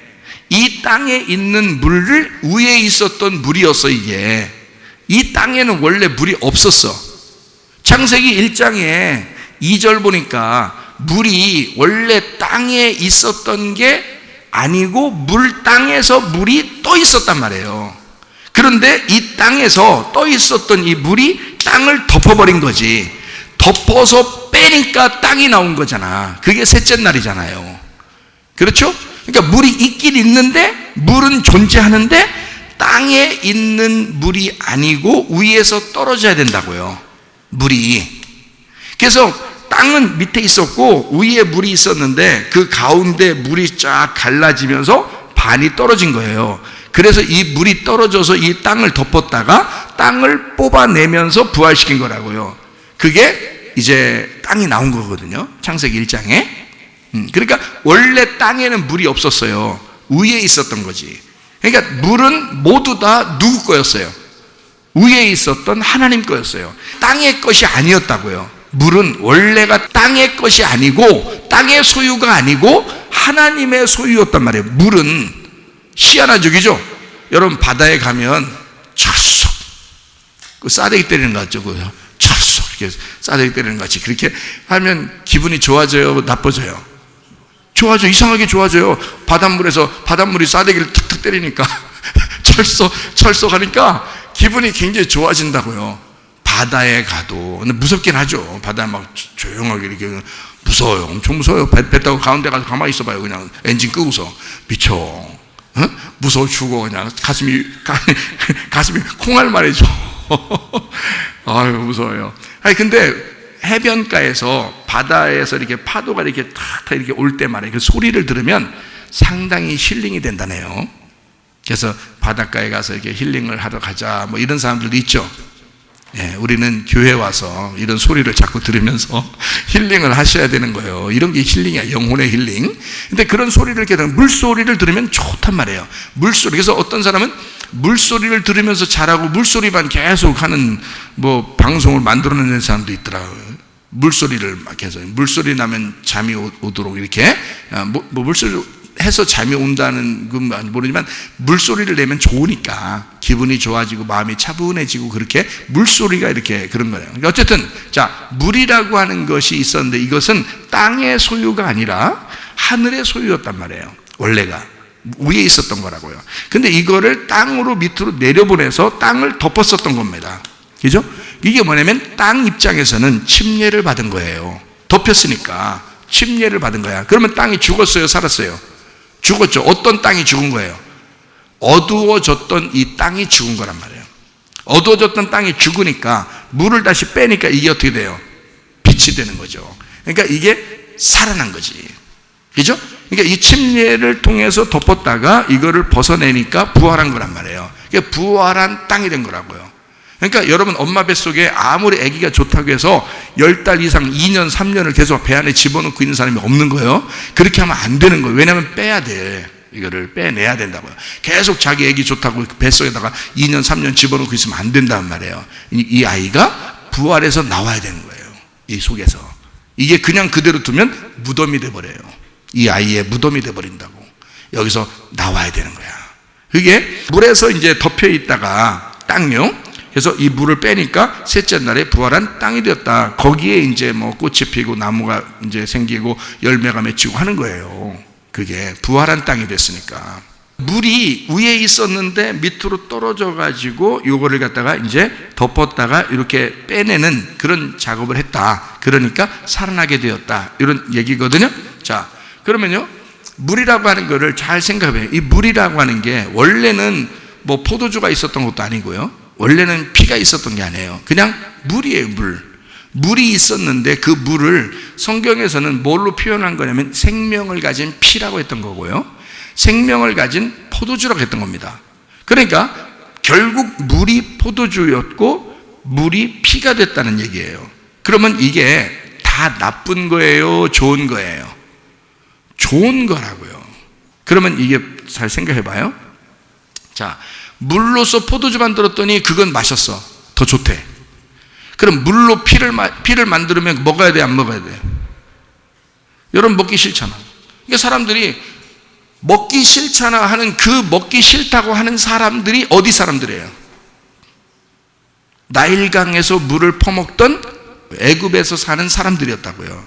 이 땅에 있는 물을 위에 있었던 물이었어. 이게 이 땅에는 원래 물이 없었어. 창세기 1장에 2절 보니까 물이 원래 땅에 있었던 게 아니고 물 땅에서 물이 떠 있었단 말이에요. 그런데 이 땅에서 떠 있었던 이 물이 땅을 덮어버린 거지. 덮어서 빼니까 땅이 나온 거잖아. 그게 셋째 날이잖아요. 그렇죠? 그러니까 물이 있긴 있는데 물은 존재하는데 땅에 있는 물이 아니고 위에서 떨어져야 된다고요. 물이. 그래서 땅은 밑에 있었고 위에 물이 있었는데 그 가운데 물이 쫙 갈라지면서 반이 떨어진 거예요. 그래서 이 물이 떨어져서 이 땅을 덮었다가 땅을 뽑아내면서 부활시킨 거라고요. 그게 이제 땅이 나온 거거든요. 창세기 1장에. 그러니까 원래 땅에는 물이 없었어요. 위에 있었던 거지. 그러니까 물은 모두 다 누구 거였어요? 위에 있었던 하나님 거였어요. 땅의 것이 아니었다고요. 물은 원래가 땅의 것이 아니고 땅의 소유가 아니고 하나님의 소유였단 말이에요. 물은 희한하죠, 그죠? 여러분 바다에 가면 철썩 그 싸대기 때리는 거 같죠? 철썩 이렇게 싸대기 때리는 것 같이 그렇게 하면 기분이 좋아져요, 나빠져요? 좋아져. 이상하게 좋아져요. 바닷물이 싸대기를 툭툭 때리니까 철썩 하니까 기분이 굉장히 좋아진다고요. 바다에 가도. 근데 무섭긴 하죠. 바다에 막 조용하게 이렇게 무서워요. 엄청 무서워요. 배 타고 가운데 가서 가만히 있어봐요. 그냥 엔진 끄고서 미쳐. 어? 무서워 죽어. 그냥 가슴이 콩알 말이죠. 아유 무서워요. 아니 근데 해변가에서 바다에서 이렇게 파도가 이렇게 탁 이렇게 올 때 말이에요. 그 소리를 들으면 상당히 힐링이 된다네요. 그래서 바닷가에 가서 이렇게 힐링을 하러 가자 뭐 이런 사람들도 있죠. 예, 우리는 교회 와서 이런 소리를 자꾸 들으면서 힐링을 하셔야 되는 거예요. 이런 게 힐링이야. 영혼의 힐링. 근데 그런 소리를 이렇게 물소리를 들으면 좋단 말이에요. 물소리. 그래서 어떤 사람은 물소리를 들으면서 자라고 물소리만 계속 하는 뭐 방송을 만들어내는 사람도 있더라고요. 물소리를 막 해서 물소리 나면 잠이 오도록 이렇게 뭐 물소리 해서 잠이 온다는 건 모르지만 물소리를 내면 좋으니까 기분이 좋아지고 마음이 차분해지고 그렇게 물소리가 이렇게 그런 거예요. 그러니까 어쨌든 자 물이라고 하는 것이 있었는데 이것은 땅의 소유가 아니라 하늘의 소유였단 말이에요. 원래가 위에 있었던 거라고요. 근데 이거를 땅으로 밑으로 내려보내서 땅을 덮었었던 겁니다. 그죠? 이게 뭐냐면 땅 입장에서는 침례를 받은 거예요. 덮였으니까 침례를 받은 거야. 그러면 땅이 죽었어요, 살았어요? 죽었죠. 어떤 땅이 죽은 거예요? 어두워졌던 이 땅이 죽은 거란 말이에요. 어두워졌던 땅이 죽으니까 물을 다시 빼니까 이게 어떻게 돼요? 빛이 되는 거죠. 그러니까 이게 살아난 거지. 그죠? 그러니까 이 침례를 통해서 덮었다가 이거를 벗어내니까 부활한 거란 말이에요. 그러니까 부활한 땅이 된 거라고요. 그러니까 여러분 엄마 뱃속에 아무리 아기가 좋다고 해서 10달 이상 2년 3년을 계속 배 안에 집어넣고 있는 사람이 없는 거예요. 그렇게 하면 안 되는 거예요. 왜냐하면 빼야 돼. 이거를 빼내야 된다고요. 계속 자기 아기 좋다고 뱃속에다가 2년 3년 집어넣고 있으면 안 된단 말이에요. 이 아이가 부활해서 나와야 되는 거예요. 이 속에서. 이게 그냥 그대로 두면 무덤이 돼버려요. 이 아이의 무덤이 돼버린다고. 여기서 나와야 되는 거야. 그게 물에서 이제 덮여 있다가 땅요. 그래서 이 물을 빼니까 셋째 날에 부활한 땅이 되었다. 거기에 이제 뭐 꽃이 피고 나무가 이제 생기고 열매가 맺히고 하는 거예요. 그게 부활한 땅이 됐으니까. 물이 위에 있었는데 밑으로 떨어져 가지고 요거를 갖다가 이제 덮었다가 이렇게 빼내는 그런 작업을 했다. 그러니까 살아나게 되었다. 이런 얘기거든요. 자, 그러면요. 물이라고 하는 거를 잘 생각해. 이 물이라고 하는 게 원래는 뭐 포도주가 있었던 것도 아니고요. 원래는 피가 있었던 게 아니에요. 그냥 물이에요, 물. 물이 있었는데 그 물을 성경에서는 뭘로 표현한 거냐면 생명을 가진 피라고 했던 거고요. 생명을 가진 포도주라고 했던 겁니다. 그러니까 결국 물이 포도주였고 물이 피가 됐다는 얘기예요. 그러면 이게 다 나쁜 거예요? 좋은 거예요? 좋은 거라고요. 그러면 이게 잘 생각해 봐요. 자, 물로서 포도주 만들었더니 그건 마셨어. 더 좋대. 그럼 물로 피를 만들면 먹어야 돼, 안 먹어야 돼? 여러분 먹기 싫잖아. 그러니까 사람들이 먹기 싫잖아 하는 그 먹기 싫다고 하는 사람들이 어디 사람들이에요? 나일강에서 물을 퍼먹던 애굽에서 사는 사람들이었다고요.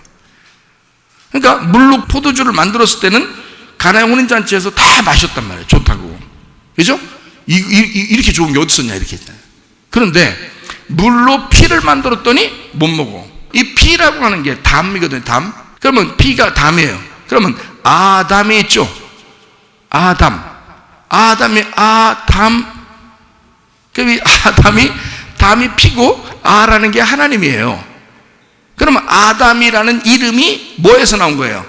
그러니까 물로 포도주를 만들었을 때는 가나안 혼인잔치에서 다 마셨단 말이에요. 좋다고. 그죠? 이렇게 좋은 게 어디 있었냐 이렇게 했잖아요. 그런데 물로 피를 만들었더니 못 먹어. 이 피라고 하는 게 담이거든요. 담. 그러면 피가 담이에요. 그러면 아담이 있죠. 아담이 그럼 담이 피고 아라는 게 하나님이에요. 그러면 아담이라는 이름이 뭐에서 나온 거예요?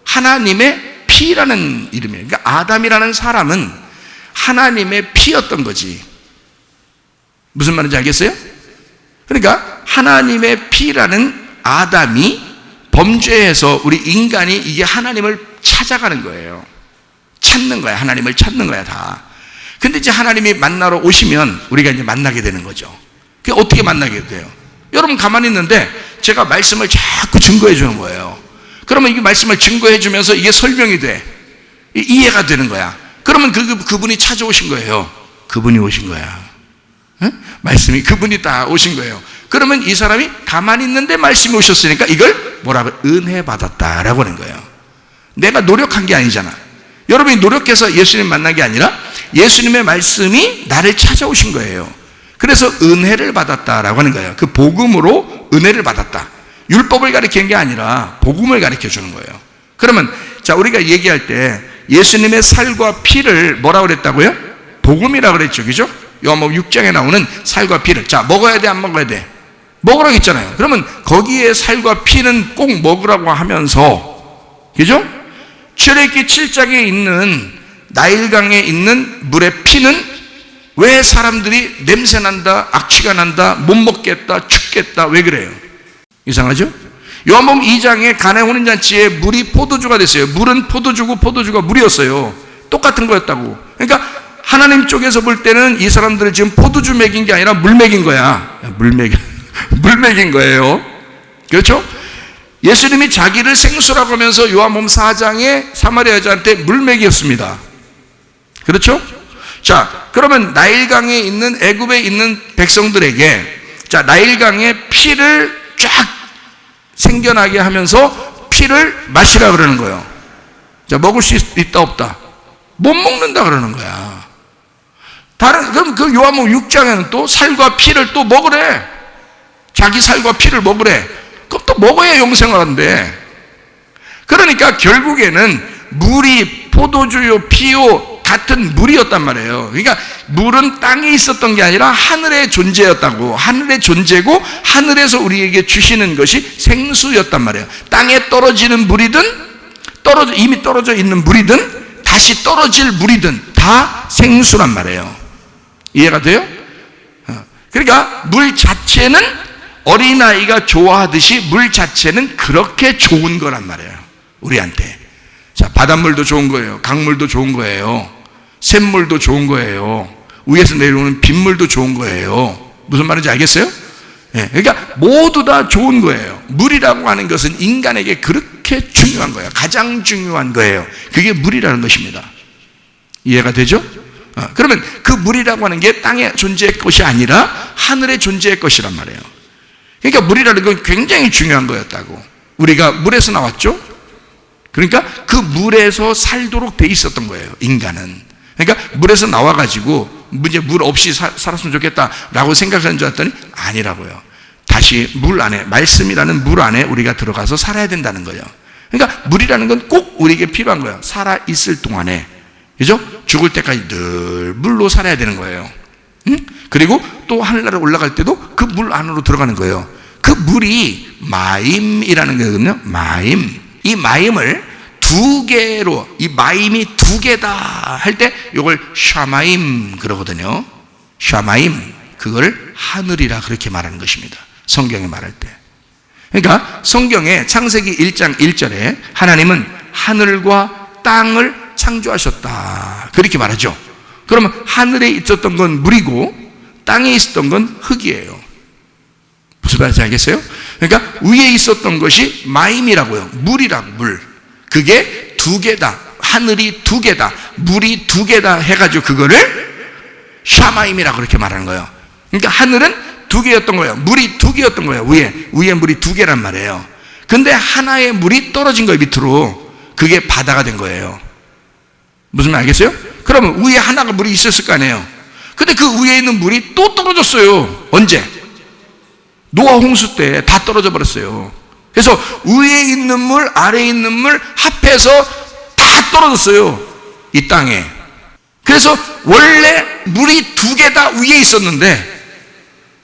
하나님의 피라는 이름이에요. 그러니까 아담이라는 사람은 하나님의 피였던 거지. 무슨 말인지 알겠어요? 그러니까 하나님의 피라는 아담이 범죄해서 우리 인간이 이게 하나님을 찾아가는 거예요. 찾는 거야. 하나님을 찾는 거야 다. 근데 이제 하나님이 만나러 오시면 우리가 이제 만나게 되는 거죠. 그게 어떻게 만나게 돼요? 여러분 가만히 있는데 제가 말씀을 자꾸 증거해 주는 거예요. 그러면 이 말씀을 증거해 주면서 이게 설명이 돼. 이해가 되는 거야. 그러면 그분이 찾아오신 거예요. 그분이 오신 거야. 응? 말씀이 그분이 다 오신 거예요. 그러면 이 사람이 가만히 있는데 말씀이 오셨으니까 이걸 뭐라고? 은혜 받았다라고 하는 거예요. 내가 노력한 게 아니잖아. 여러분이 노력해서 예수님 만난 게 아니라 예수님의 말씀이 나를 찾아오신 거예요. 그래서 은혜를 받았다라고 하는 거예요. 그 복음으로 은혜를 받았다. 율법을 가르치는 게 아니라 복음을 가르쳐 주는 거예요. 그러면 자, 우리가 얘기할 때 예수님의 살과 피를 뭐라고 그랬다고요? 복음이라고 그랬죠. 그죠? 요한복음 6장에 나오는 살과 피를. 자, 먹어야 돼, 안 먹어야 돼? 먹으라고 했잖아요. 그러면 거기에 살과 피는 꼭 먹으라고 하면서, 그죠? 출애굽기 7장에 있는 나일강에 있는 물의 피는 왜 사람들이 냄새난다, 악취가 난다, 못 먹겠다, 춥겠다, 왜 그래요? 이상하죠? 요한복음 2장에 가나안 혼인잔치에 물이 포도주가 됐어요. 물은 포도주고 포도주가 물이었어요. 똑같은 거였다고. 그러니까 하나님 쪽에서 볼 때는 이 사람들을 지금 포도주 먹인 게 아니라 물 먹인 거야. 물 먹인 거예요. 그렇죠? 예수님이 자기를 생수라고 하면서 요한복음 4장에 사마리아 여자한테 물 먹였습니다. 그렇죠? 자, 그러면 나일강에 있는 애굽에 있는 백성들에게 자, 나일강의 피를 쫙 생겨나게 하면서 피를 마시라 그러는 거예요. 자, 먹을 수 있다 없다? 못 먹는다 그러는 거야. 그럼 그 요한복음 6장에는 또 살과 피를 또 먹으래. 자기 살과 피를 먹으래. 그럼 또 먹어야 영생을 한대. 그러니까 결국에는 물이 포도주요 피요 같은 물이었단 말이에요. 그러니까 물은 땅에 있었던 게 아니라 하늘의 존재였다고. 하늘의 존재고 하늘에서 우리에게 주시는 것이 생수였단 말이에요. 땅에 떨어지는 물이든 이미 떨어져 있는 물이든 다시 떨어질 물이든 다 생수란 말이에요. 이해가 돼요? 그러니까 물 자체는 어린아이가 좋아하듯이 물 자체는 그렇게 좋은 거란 말이에요. 우리한테. 자, 바닷물도 좋은 거예요. 강물도 좋은 거예요. 샘물도 좋은 거예요. 위에서 내려오는 빗물도 좋은 거예요. 무슨 말인지 알겠어요? 네, 그러니까 모두 다 좋은 거예요. 물이라고 하는 것은 인간에게 그렇게 중요한 거예요. 가장 중요한 거예요. 그게 물이라는 것입니다. 이해가 되죠? 그러면 그 물이라고 하는 게 땅에 존재할 것이 아니라 하늘에 존재할 것이란 말이에요. 그러니까 물이라는 건 굉장히 중요한 거였다고. 우리가 물에서 나왔죠? 그러니까 그 물에서 살도록 돼 있었던 거예요, 인간은. 그러니까 물에서 나와가지고 이제 물 없이 살았으면 좋겠다라고 생각하는 줄 알았더니 아니라고요. 다시 물 안에, 말씀이라는 물 안에 우리가 들어가서 살아야 된다는 거예요. 그러니까 물이라는 건 꼭 우리에게 필요한 거예요. 살아있을 동안에. 그죠? 죽을 때까지 늘 물로 살아야 되는 거예요. 응? 그리고 또 하늘나라에 올라갈 때도 그 물 안으로 들어가는 거예요. 그 물이 마임이라는 거거든요. 마임. 이 마임을 두 개로, 이 마임이 두 개다 할 때 이걸 샤마임 그러거든요. 샤마임. 그걸 하늘이라 그렇게 말하는 것입니다. 성경에 말할 때. 그러니까 성경에 창세기 1장 1절에 하나님은 하늘과 땅을 창조하셨다 그렇게 말하죠. 그러면 하늘에 있었던 건 물이고 땅에 있었던 건 흙이에요. 무슨 말인지 알겠어요? 그러니까 위에 있었던 것이 마임이라고요. 물이라고. 물. 그게 두 개다. 하늘이 두 개다, 물이 두 개다 해가지고 그거를 샤마임이라고 그렇게 말하는 거예요. 그러니까 하늘은 두 개였던 거예요. 물이 두 개였던 거예요. 위에 물이 두 개란 말이에요. 근데 하나의 물이 떨어진 거예요, 밑으로. 그게 바다가 된 거예요. 무슨 말 알겠어요? 그러면 위에 하나가 물이 있었을 거 아니에요. 근데 그 위에 있는 물이 또 떨어졌어요. 언제? 노아 홍수 때 다 떨어져 버렸어요. 그래서 위에 있는 물, 아래에 있는 물 합해서 다 떨어졌어요, 이 땅에. 그래서 원래 물이 두 개 다 위에 있었는데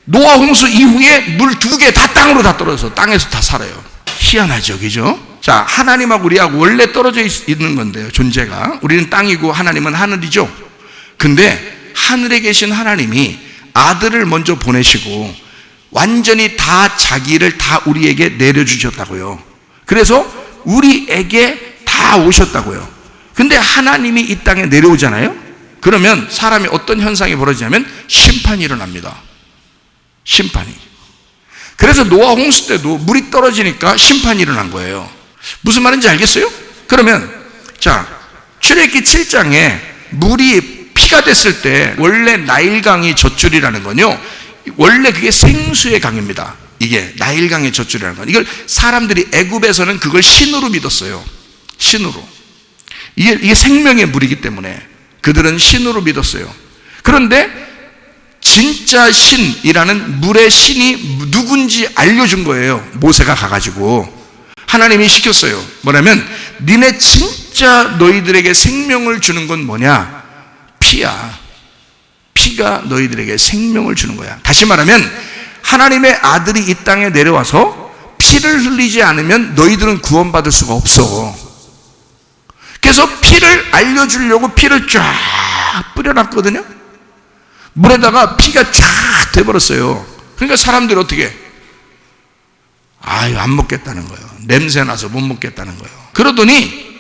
노아 홍수 이후에 물 두 개 다 땅으로 다 떨어져서 땅에서 다 살아요. 희한하죠, 그죠? 자, 하나님하고 우리하고 원래 떨어져 있는 건데요, 존재가. 우리는 땅이고 하나님은 하늘이죠. 근데 하늘에 계신 하나님이 아들을 먼저 보내시고 완전히 다 자기를 다 우리에게 내려주셨다고요. 그래서 우리에게 다 오셨다고요. 근데 하나님이 이 땅에 내려오잖아요. 그러면 사람이 어떤 현상이 벌어지냐면 심판이 일어납니다. 심판이. 그래서 노아 홍수 때도 물이 떨어지니까 심판이 일어난 거예요. 무슨 말인지 알겠어요? 그러면 자, 출애굽기 7장에 물이 피가 됐을 때 원래 나일강이 젖줄이라는 건요, 원래 그게 생수의 강입니다. 이게 나일강의 젖줄이라는 건, 이걸 사람들이 애굽에서는 그걸 신으로 믿었어요. 신으로. 이게 생명의 물이기 때문에 그들은 신으로 믿었어요. 그런데 진짜 신이라는 물의 신이 누군지 알려준 거예요. 모세가 가가지고 하나님이 시켰어요. 뭐냐면 니네 진짜 너희들에게 생명을 주는 건 뭐냐? 피야. 피가 너희들에게 생명을 주는 거야. 다시 말하면 하나님의 아들이 이 땅에 내려와서 피를 흘리지 않으면 너희들은 구원받을 수가 없어. 그래서 피를 알려주려고 피를 쫙 뿌려놨거든요. 물에다가 피가 쫙 돼버렸어요. 그러니까 사람들이 어떻게? 아유, 안 먹겠다는 거예요. 냄새나서 못 먹겠다는 거예요. 그러더니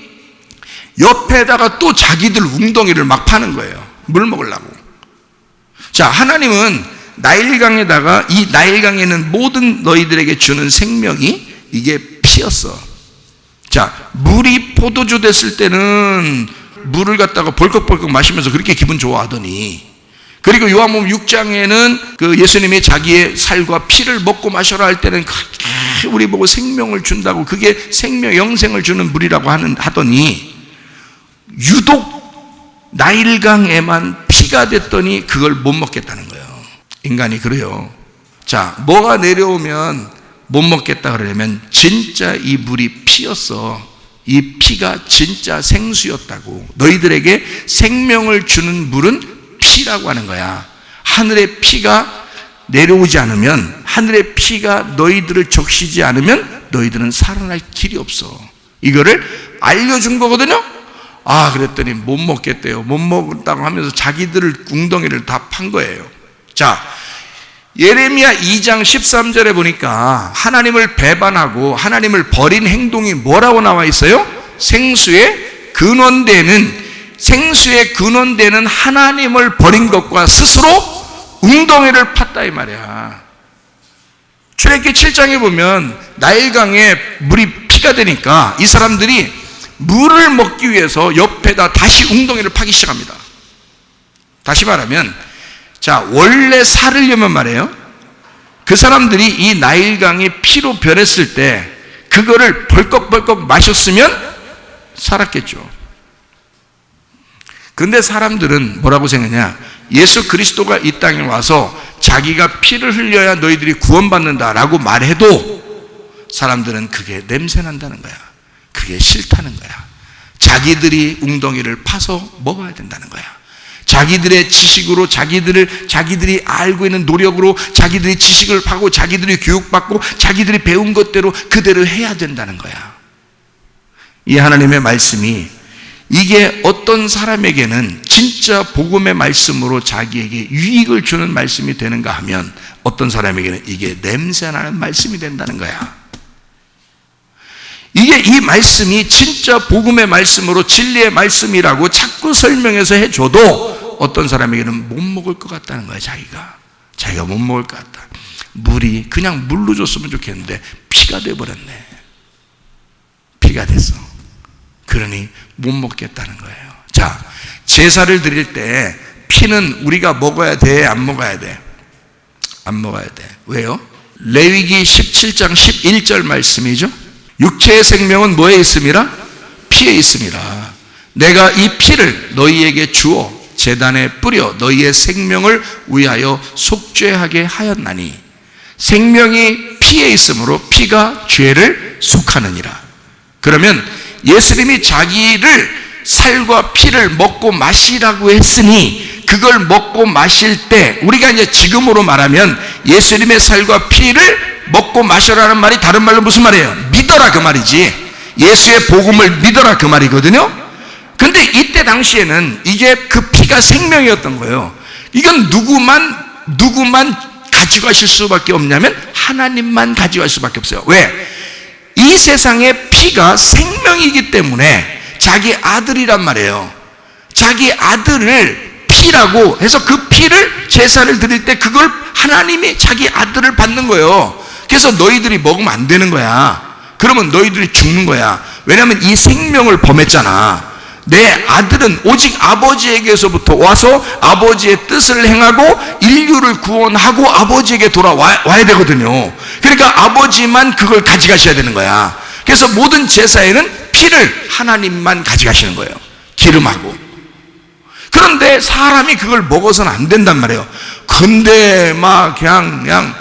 옆에다가 또 자기들 웅덩이를 막 파는 거예요, 물 먹으려고. 자, 하나님은 나일강에다가 이 나일강에 있는 모든 너희들에게 주는 생명이 이게 피였어. 자, 물이 포도주 됐을 때는 물을 갖다가 벌컥벌컥 마시면서 그렇게 기분 좋아하더니, 그리고 요한복음 6장에는 그 예수님이 자기의 살과 피를 먹고 마셔라 할 때는 우리 보고 생명을 준다고, 그게 생명, 영생을 주는 물이라고 하더니 유독 나일강에만 피가 됐더니 그걸 못 먹겠다는 거예요. 인간이 그래요. 자, 뭐가 내려오면 못 먹겠다 그러려면 진짜 이 물이 피였어. 이 피가 진짜 생수였다고. 너희들에게 생명을 주는 물은 피라고 하는 거야. 하늘의 피가 내려오지 않으면, 하늘의 피가 너희들을 적시지 않으면 너희들은 살아날 길이 없어. 이거를 알려준 거거든요. 아, 그랬더니 못 먹겠대요. 못 먹는다고 하면서 자기들을 웅덩이를 다 판 거예요. 자, 예레미야 2장 13절에 보니까 하나님을 배반하고 하나님을 버린 행동이 뭐라고 나와 있어요? 생수의 근원되는 하나님을 버린 것과 스스로 웅덩이를 팠다 이 말이야. 출애굽기 7장에 보면 나일강에 물이 피가 되니까 이 사람들이 물을 먹기 위해서 옆에다 다시 웅덩이를 파기 시작합니다. 다시 말하면, 자, 원래 살으려면 말이에요, 그 사람들이 이 나일강이 피로 변했을 때 그거를 벌컥벌컥 마셨으면 살았겠죠. 근데 사람들은 뭐라고 생각하냐? 예수 그리스도가 이 땅에 와서 자기가 피를 흘려야 너희들이 구원받는다라고 말해도 사람들은 그게 냄새난다는 거야. 그게 싫다는 거야. 자기들이 웅덩이를 파서 먹어야 된다는 거야. 자기들의 지식으로, 자기들이 알고 있는 노력으로 자기들이 지식을 파고 자기들이 교육받고 자기들이 배운 것대로 그대로 해야 된다는 거야. 이 하나님의 말씀이, 이게 어떤 사람에게는 진짜 복음의 말씀으로 자기에게 유익을 주는 말씀이 되는가 하면 어떤 사람에게는 이게 냄새나는 말씀이 된다는 거야. 이게 이 말씀이 진짜 복음의 말씀으로 진리의 말씀이라고 자꾸 설명해서 해줘도 어떤 사람에게는 못 먹을 것 같다는 거야. 자기가 못 먹을 것 같다. 물이 그냥 물로 줬으면 좋겠는데 피가 돼버렸네. 피가 됐어. 그러니 못 먹겠다는 거예요. 자, 제사를 드릴 때 피는 우리가 먹어야 돼, 안 먹어야 돼? 안 먹어야 돼. 왜요? 레위기 17장 11절 말씀이죠. 육체의 생명은 뭐에 있음이라? 피에 있음이라. 내가 이 피를 너희에게 주어 제단에 뿌려 너희의 생명을 위하여 속죄하게 하였나니 생명이 피에 있으므로 피가 죄를 속하느니라. 그러면 예수님이 자기를 살과 피를 먹고 마시라고 했으니 그걸 먹고 마실 때 우리가 이제 지금으로 말하면 예수님의 살과 피를 먹고 마셔라는 말이 다른 말로 무슨 말이에요? 믿어라 그 말이지. 예수의 복음을 믿어라 그 말이거든요. 근데 이때 당시에는 이게 그 피가 생명이었던 거예요. 이건 누구만 가져가실 수밖에 없냐면 하나님만 가져갈 수밖에 없어요. 왜? 이 세상의 피가 생명이기 때문에 자기 아들이란 말이에요. 자기 아들을 피라고 해서 그 피를 제사를 드릴 때 그걸 하나님이 자기 아들을 받는 거예요. 그래서 너희들이 먹으면 안 되는 거야. 그러면 너희들이 죽는 거야. 왜냐하면 이 생명을 범했잖아. 내 아들은 오직 아버지에게서부터 와서 아버지의 뜻을 행하고 인류를 구원하고 아버지에게 돌아와야 되거든요. 그러니까 아버지만 그걸 가져가셔야 되는 거야. 그래서 모든 제사에는 피를 하나님만 가져가시는 거예요. 기름하고. 그런데 사람이 그걸 먹어서는 안 된단 말이에요. 근데 막 그냥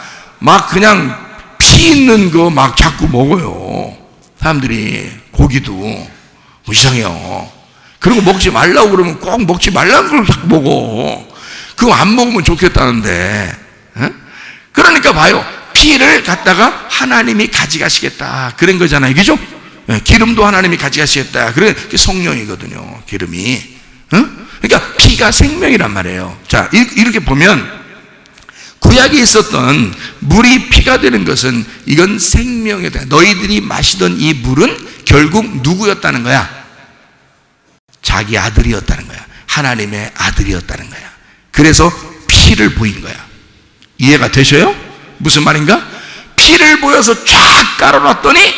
피 있는 거 막 자꾸 먹어요. 사람들이 고기도 뭐 이상해요. 그리고 먹지 말라고 그러면 꼭 먹지 말라는 걸 자꾸 먹어. 그거 안 먹으면 좋겠다는데. 그러니까 봐요. 피를 갖다가 하나님이 가져가시겠다. 그런 거잖아요. 그죠? 기름도 하나님이 가져가시겠다. 그게 성령이거든요. 기름이. 그러니까 피가 생명이란 말이에요. 자, 이렇게 보면 구약에 있었던 물이 피가 되는 것은 이건 생명이다. 너희들이 마시던 이 물은 결국 누구였다는 거야? 자기 아들이었다는 거야. 하나님의 아들이었다는 거야. 그래서 피를 보인 거야. 이해가 되셔요? 무슨 말인가? 피를 보여서 쫙 깔아놨더니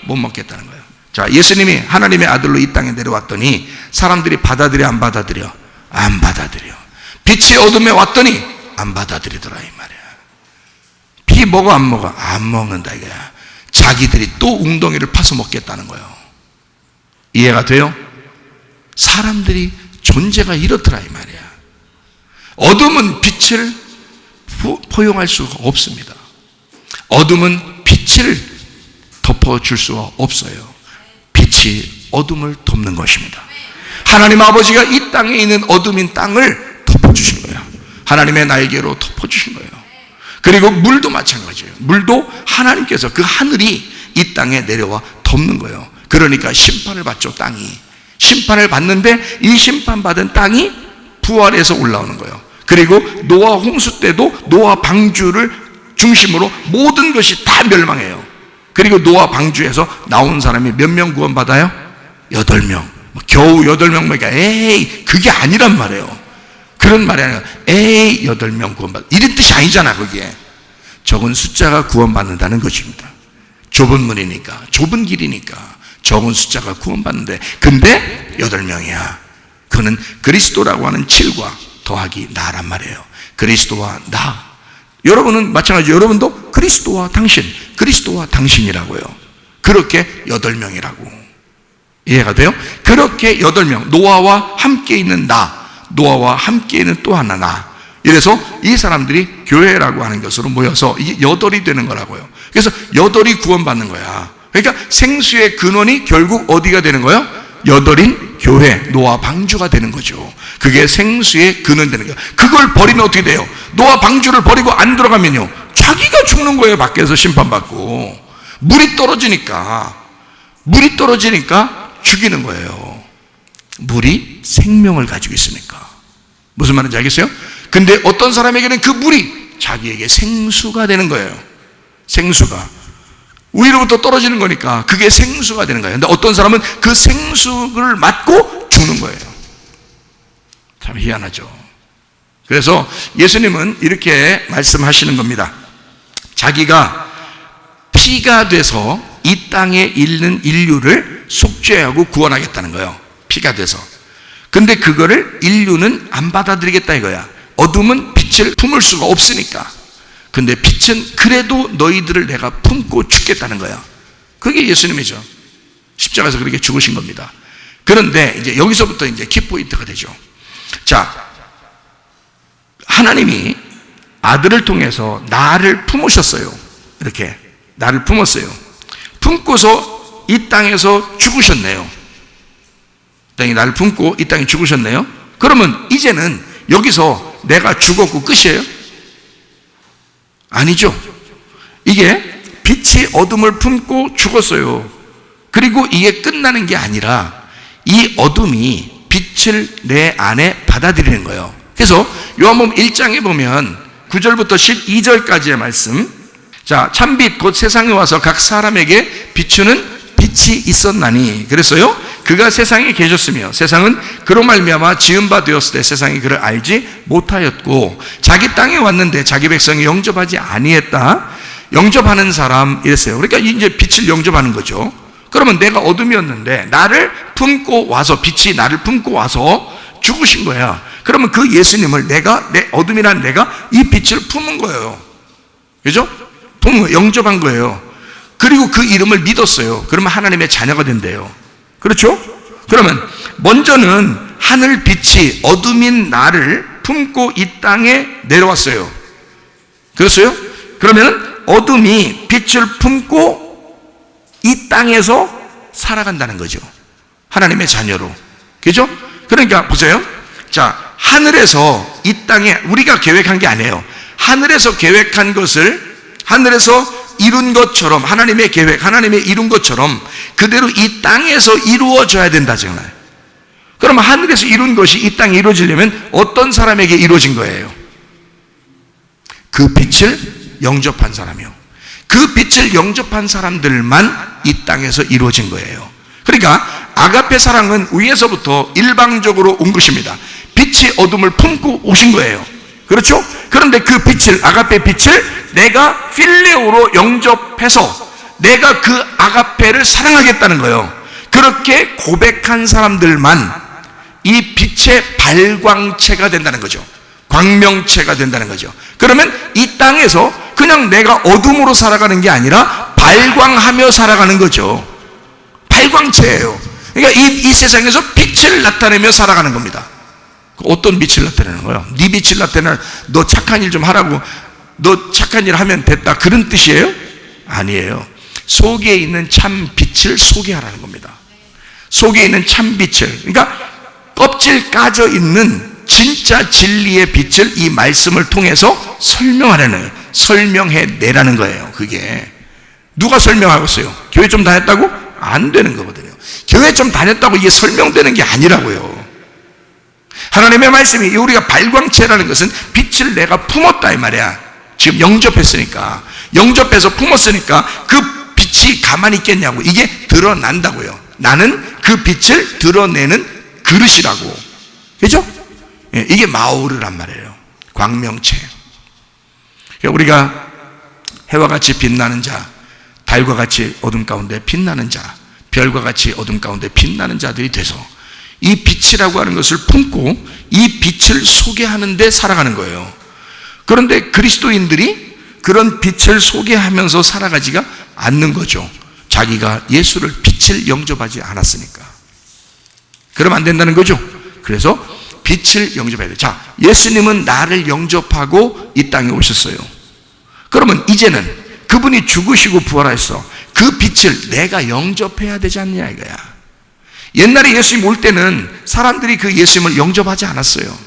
못 먹겠다는 거예요. 자, 예수님이 하나님의 아들로 이 땅에 내려왔더니 사람들이 받아들여 안 받아들여? 안 받아들여. 빛이 어둠에 왔더니 안 받아들이더라 이 말이야. 피 먹어 안 먹어? 안 먹는다 이거야. 자기들이 또 웅덩이를 파서 먹겠다는 거예요. 이해가 돼요? 사람들이 존재가 이렇더라 이 말이야. 어둠은 빛을 포용할 수가 없습니다. 어둠은 빛을 덮어줄 수가 없어요. 빛이 어둠을 덮는 것입니다. 하나님 아버지가 이 땅에 있는 어둠인 땅을 덮어주신 거예요. 하나님의 날개로 덮어주신 거예요. 그리고 물도 마찬가지예요. 물도 하나님께서 그 하늘이 이 땅에 내려와 덮는 거예요. 그러니까 심판을 받죠. 땅이 심판을 받는데 이 심판받은 땅이 부활해서 올라오는 거예요. 그리고 노아 홍수 때도 노아 방주를 중심으로 모든 것이 다 멸망해요. 그리고 노아 방주에서 나온 사람이 몇 명 구원받아요? 8명. 겨우 8명이니까 에이 그게 아니란 말이에요. 그런 말이 아니라 에이 8명 구원받아 이런 뜻이 아니잖아. 그게 적은 숫자가 구원받는다는 것입니다. 좁은 문이니까 좁은 길이니까 적은 숫자가 구원받는데 근데 8명이야. 그는 그리스도라고 하는 7과 더하기 나란 말이에요. 그리스도와 나. 여러분은 마찬가지로 여러분도 그리스도와 당신, 그리스도와 당신이라고요. 그렇게 8명이라고. 이해가 돼요? 그렇게 8명, 노아와 함께 있는 나, 노아와 함께 있는 또 하나 나. 이래서 이 사람들이 교회라고 하는 것으로 모여서 이게 8이 되는 거라고요. 그래서 8이 구원받는 거야. 그러니까 생수의 근원이 결국 어디가 되는 거예요? 8인 교회, 노아 방주가 되는 거죠. 그게 생수의 근원 되는 거예요. 그걸 버리면 어떻게 돼요? 노아 방주를 버리고 안 들어가면요, 자기가 죽는 거예요. 밖에서 심판받고. 물이 떨어지니까 죽이는 거예요. 물이 생명을 가지고 있으니까. 무슨 말인지 알겠어요? 근데 어떤 사람에게는 그 물이 자기에게 생수가 되는 거예요. 생수가 위로부터 떨어지는 거니까 그게 생수가 되는 거예요. 근데 어떤 사람은 그 생수를 맞고 죽는 거예요. 참 희한하죠. 그래서 예수님은 이렇게 말씀하시는 겁니다. 자기가 피가 돼서 이 땅에 있는 인류를 속죄하고 구원하겠다는 거예요. 피가 돼서. 근데 그거를 인류는 안 받아들이겠다 이거야. 어둠은 빛을 품을 수가 없으니까. 근데 빛은 그래도 너희들을 내가 품고 죽겠다는 거야. 그게 예수님이죠. 십자가에서 그렇게 죽으신 겁니다. 그런데 이제 여기서부터 이제 키포인트가 되죠. 자, 하나님이 아들을 통해서 나를 품으셨어요. 이렇게 나를 품었어요. 품고서 이 땅에서 죽으셨네요. 땅이 나를 품고 이 땅에 죽으셨네요. 그러면 이제는 여기서 내가 죽었고 끝이에요? 아니죠. 이게 빛이 어둠을 품고 죽었어요. 그리고 이게 끝나는 게 아니라 이 어둠이 빛을 내 안에 받아들이는 거예요. 그래서 요한복음 1장에 보면 9절부터 12절까지의 말씀. 자, 참빛 곧 세상에 와서 각 사람에게 비추는 빛이 있었나니 그랬어요. 그가 세상에 계셨으며 세상은 그로 말미암아 지은 바 되었을 때 세상이 그를 알지 못하였고 자기 땅에 왔는데 자기 백성이 영접하지 아니했다. 영접하는 사람 이랬어요. 그러니까 이제 빛을 영접하는 거죠. 그러면 내가 어둠이었는데 나를 품고 와서 빛이 나를 품고 와서 죽으신 거야. 그러면 그 예수님을 내가 내 어둠이란 내가 이 빛을 품은 거예요. 그죠? 품은 거예요. 영접한 거예요. 그리고 그 이름을 믿었어요. 그러면 하나님의 자녀가 된대요. 그렇죠? 그러면 먼저는 하늘 빛이 어둠인 나를 품고 이 땅에 내려왔어요. 그렇어요? 그러면 어둠이 빛을 품고 이 땅에서 살아간다는 거죠. 하나님의 자녀로. 그죠? 그러니까 보세요. 자, 하늘에서 이 땅에 우리가 계획한 게 아니에요. 하늘에서 계획한 것을 하늘에서 이룬 것처럼 하나님의 계획, 하나님의 이룬 것처럼 그대로 이 땅에서 이루어져야 된다잖아요. 그러면 하늘에서 이룬 것이 이 땅에 이루어지려면 어떤 사람에게 이루어진 거예요? 그 빛을 영접한 사람이요. 그 빛을 영접한 사람들만 이 땅에서 이루어진 거예요. 그러니까 아가페 사랑은 위에서부터 일방적으로 온 것입니다. 빛이 어둠을 품고 오신 거예요. 그렇죠? 그런데 그 빛을, 아가페 빛을 내가 필레오로 영접해서 내가 그 아가페를 사랑하겠다는 거예요. 그렇게 고백한 사람들만 이 빛의 발광체가 된다는 거죠. 광명체가 된다는 거죠. 그러면 이 땅에서 그냥 내가 어둠으로 살아가는 게 아니라 발광하며 살아가는 거죠. 발광체예요. 그러니까 이 세상에서 빛을 나타내며 살아가는 겁니다. 어떤 빛을 나타내는 거예요? 네 빛을 나타내는, 너 착한 일 좀 하라고, 너 착한 일 하면 됐다, 그런 뜻이에요? 아니에요. 속에 있는 참 빛을 소개하라는 겁니다. 속에 있는 참 빛을, 그러니까 껍질 까져 있는 진짜 진리의 빛을 이 말씀을 통해서 설명하라는 거예요. 설명해내라는 거예요. 그게 누가 설명하고 있어요? 교회 좀 다녔다고? 안 되는 거거든요. 교회 좀 다녔다고 이게 설명되는 게 아니라고요. 하나님의 말씀이, 우리가 발광체라는 것은 빛을 내가 품었다 이 말이야. 지금 영접했으니까, 영접해서 품었으니까 그 빛이 가만히 있겠냐고. 이게 드러난다고요. 나는 그 빛을 드러내는 그릇이라고. 그죠? 이게 마오르란 말이에요. 광명체. 우리가 해와 같이 빛나는 자, 달과 같이 어둠 가운데 빛나는 자, 별과 같이 어둠 가운데 빛나는 자들이 돼서 이 빛이라고 하는 것을 품고 이 빛을 소개하는 데 살아가는 거예요. 그런데 그리스도인들이 그런 빛을 소개하면서 살아가지가 않는 거죠. 자기가 예수를, 빛을 영접하지 않았으니까. 그러면 안 된다는 거죠. 그래서 빛을 영접해야 돼요. 자, 예수님은 나를 영접하고 이 땅에 오셨어요. 그러면 이제는 그분이 죽으시고 부활하셨어. 그 빛을 내가 영접해야 되지 않냐 이거야. 옛날에 예수님 올 때는 사람들이 그 예수님을 영접하지 않았어요.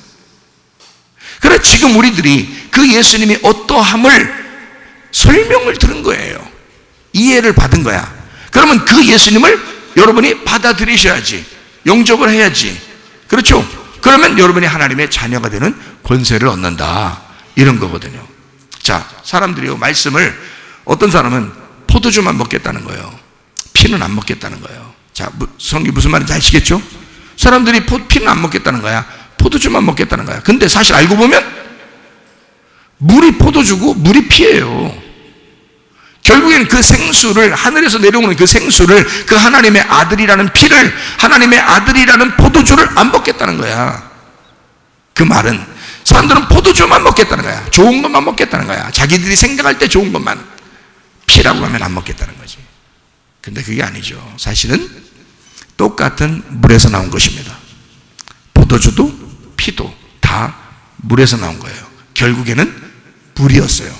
그래 지금 우리들이 그 예수님이 어떠함을 설명을 들은 거예요. 이해를 받은 거야. 그러면 그 예수님을 여러분이 받아들이셔야지. 영접을 해야지. 그렇죠? 그러면 여러분이 하나님의 자녀가 되는 권세를 얻는다. 이런 거거든요. 자, 사람들이 말씀을, 어떤 사람은 포도주만 먹겠다는 거예요. 피는 안 먹겠다는 거예요. 자, 성경 무슨 말인지 아시겠죠? 사람들이 피는 안 먹겠다는 거야. 포도주만 먹겠다는 거야. 근데 사실 알고 보면 물이 포도주고 물이 피예요. 결국엔 그 생수를, 하늘에서 내려오는 그 생수를, 그 하나님의 아들이라는 피를, 하나님의 아들이라는 포도주를 안 먹겠다는 거야. 그 말은 사람들은 포도주만 먹겠다는 거야. 좋은 것만 먹겠다는 거야. 자기들이 생각할 때 좋은 것만. 피라고 하면 안 먹겠다는 거지. 근데 그게 아니죠. 사실은 똑같은 물에서 나온 것입니다. 포도주도 피도 다 물에서 나온 거예요. 결국에는 물이었어요.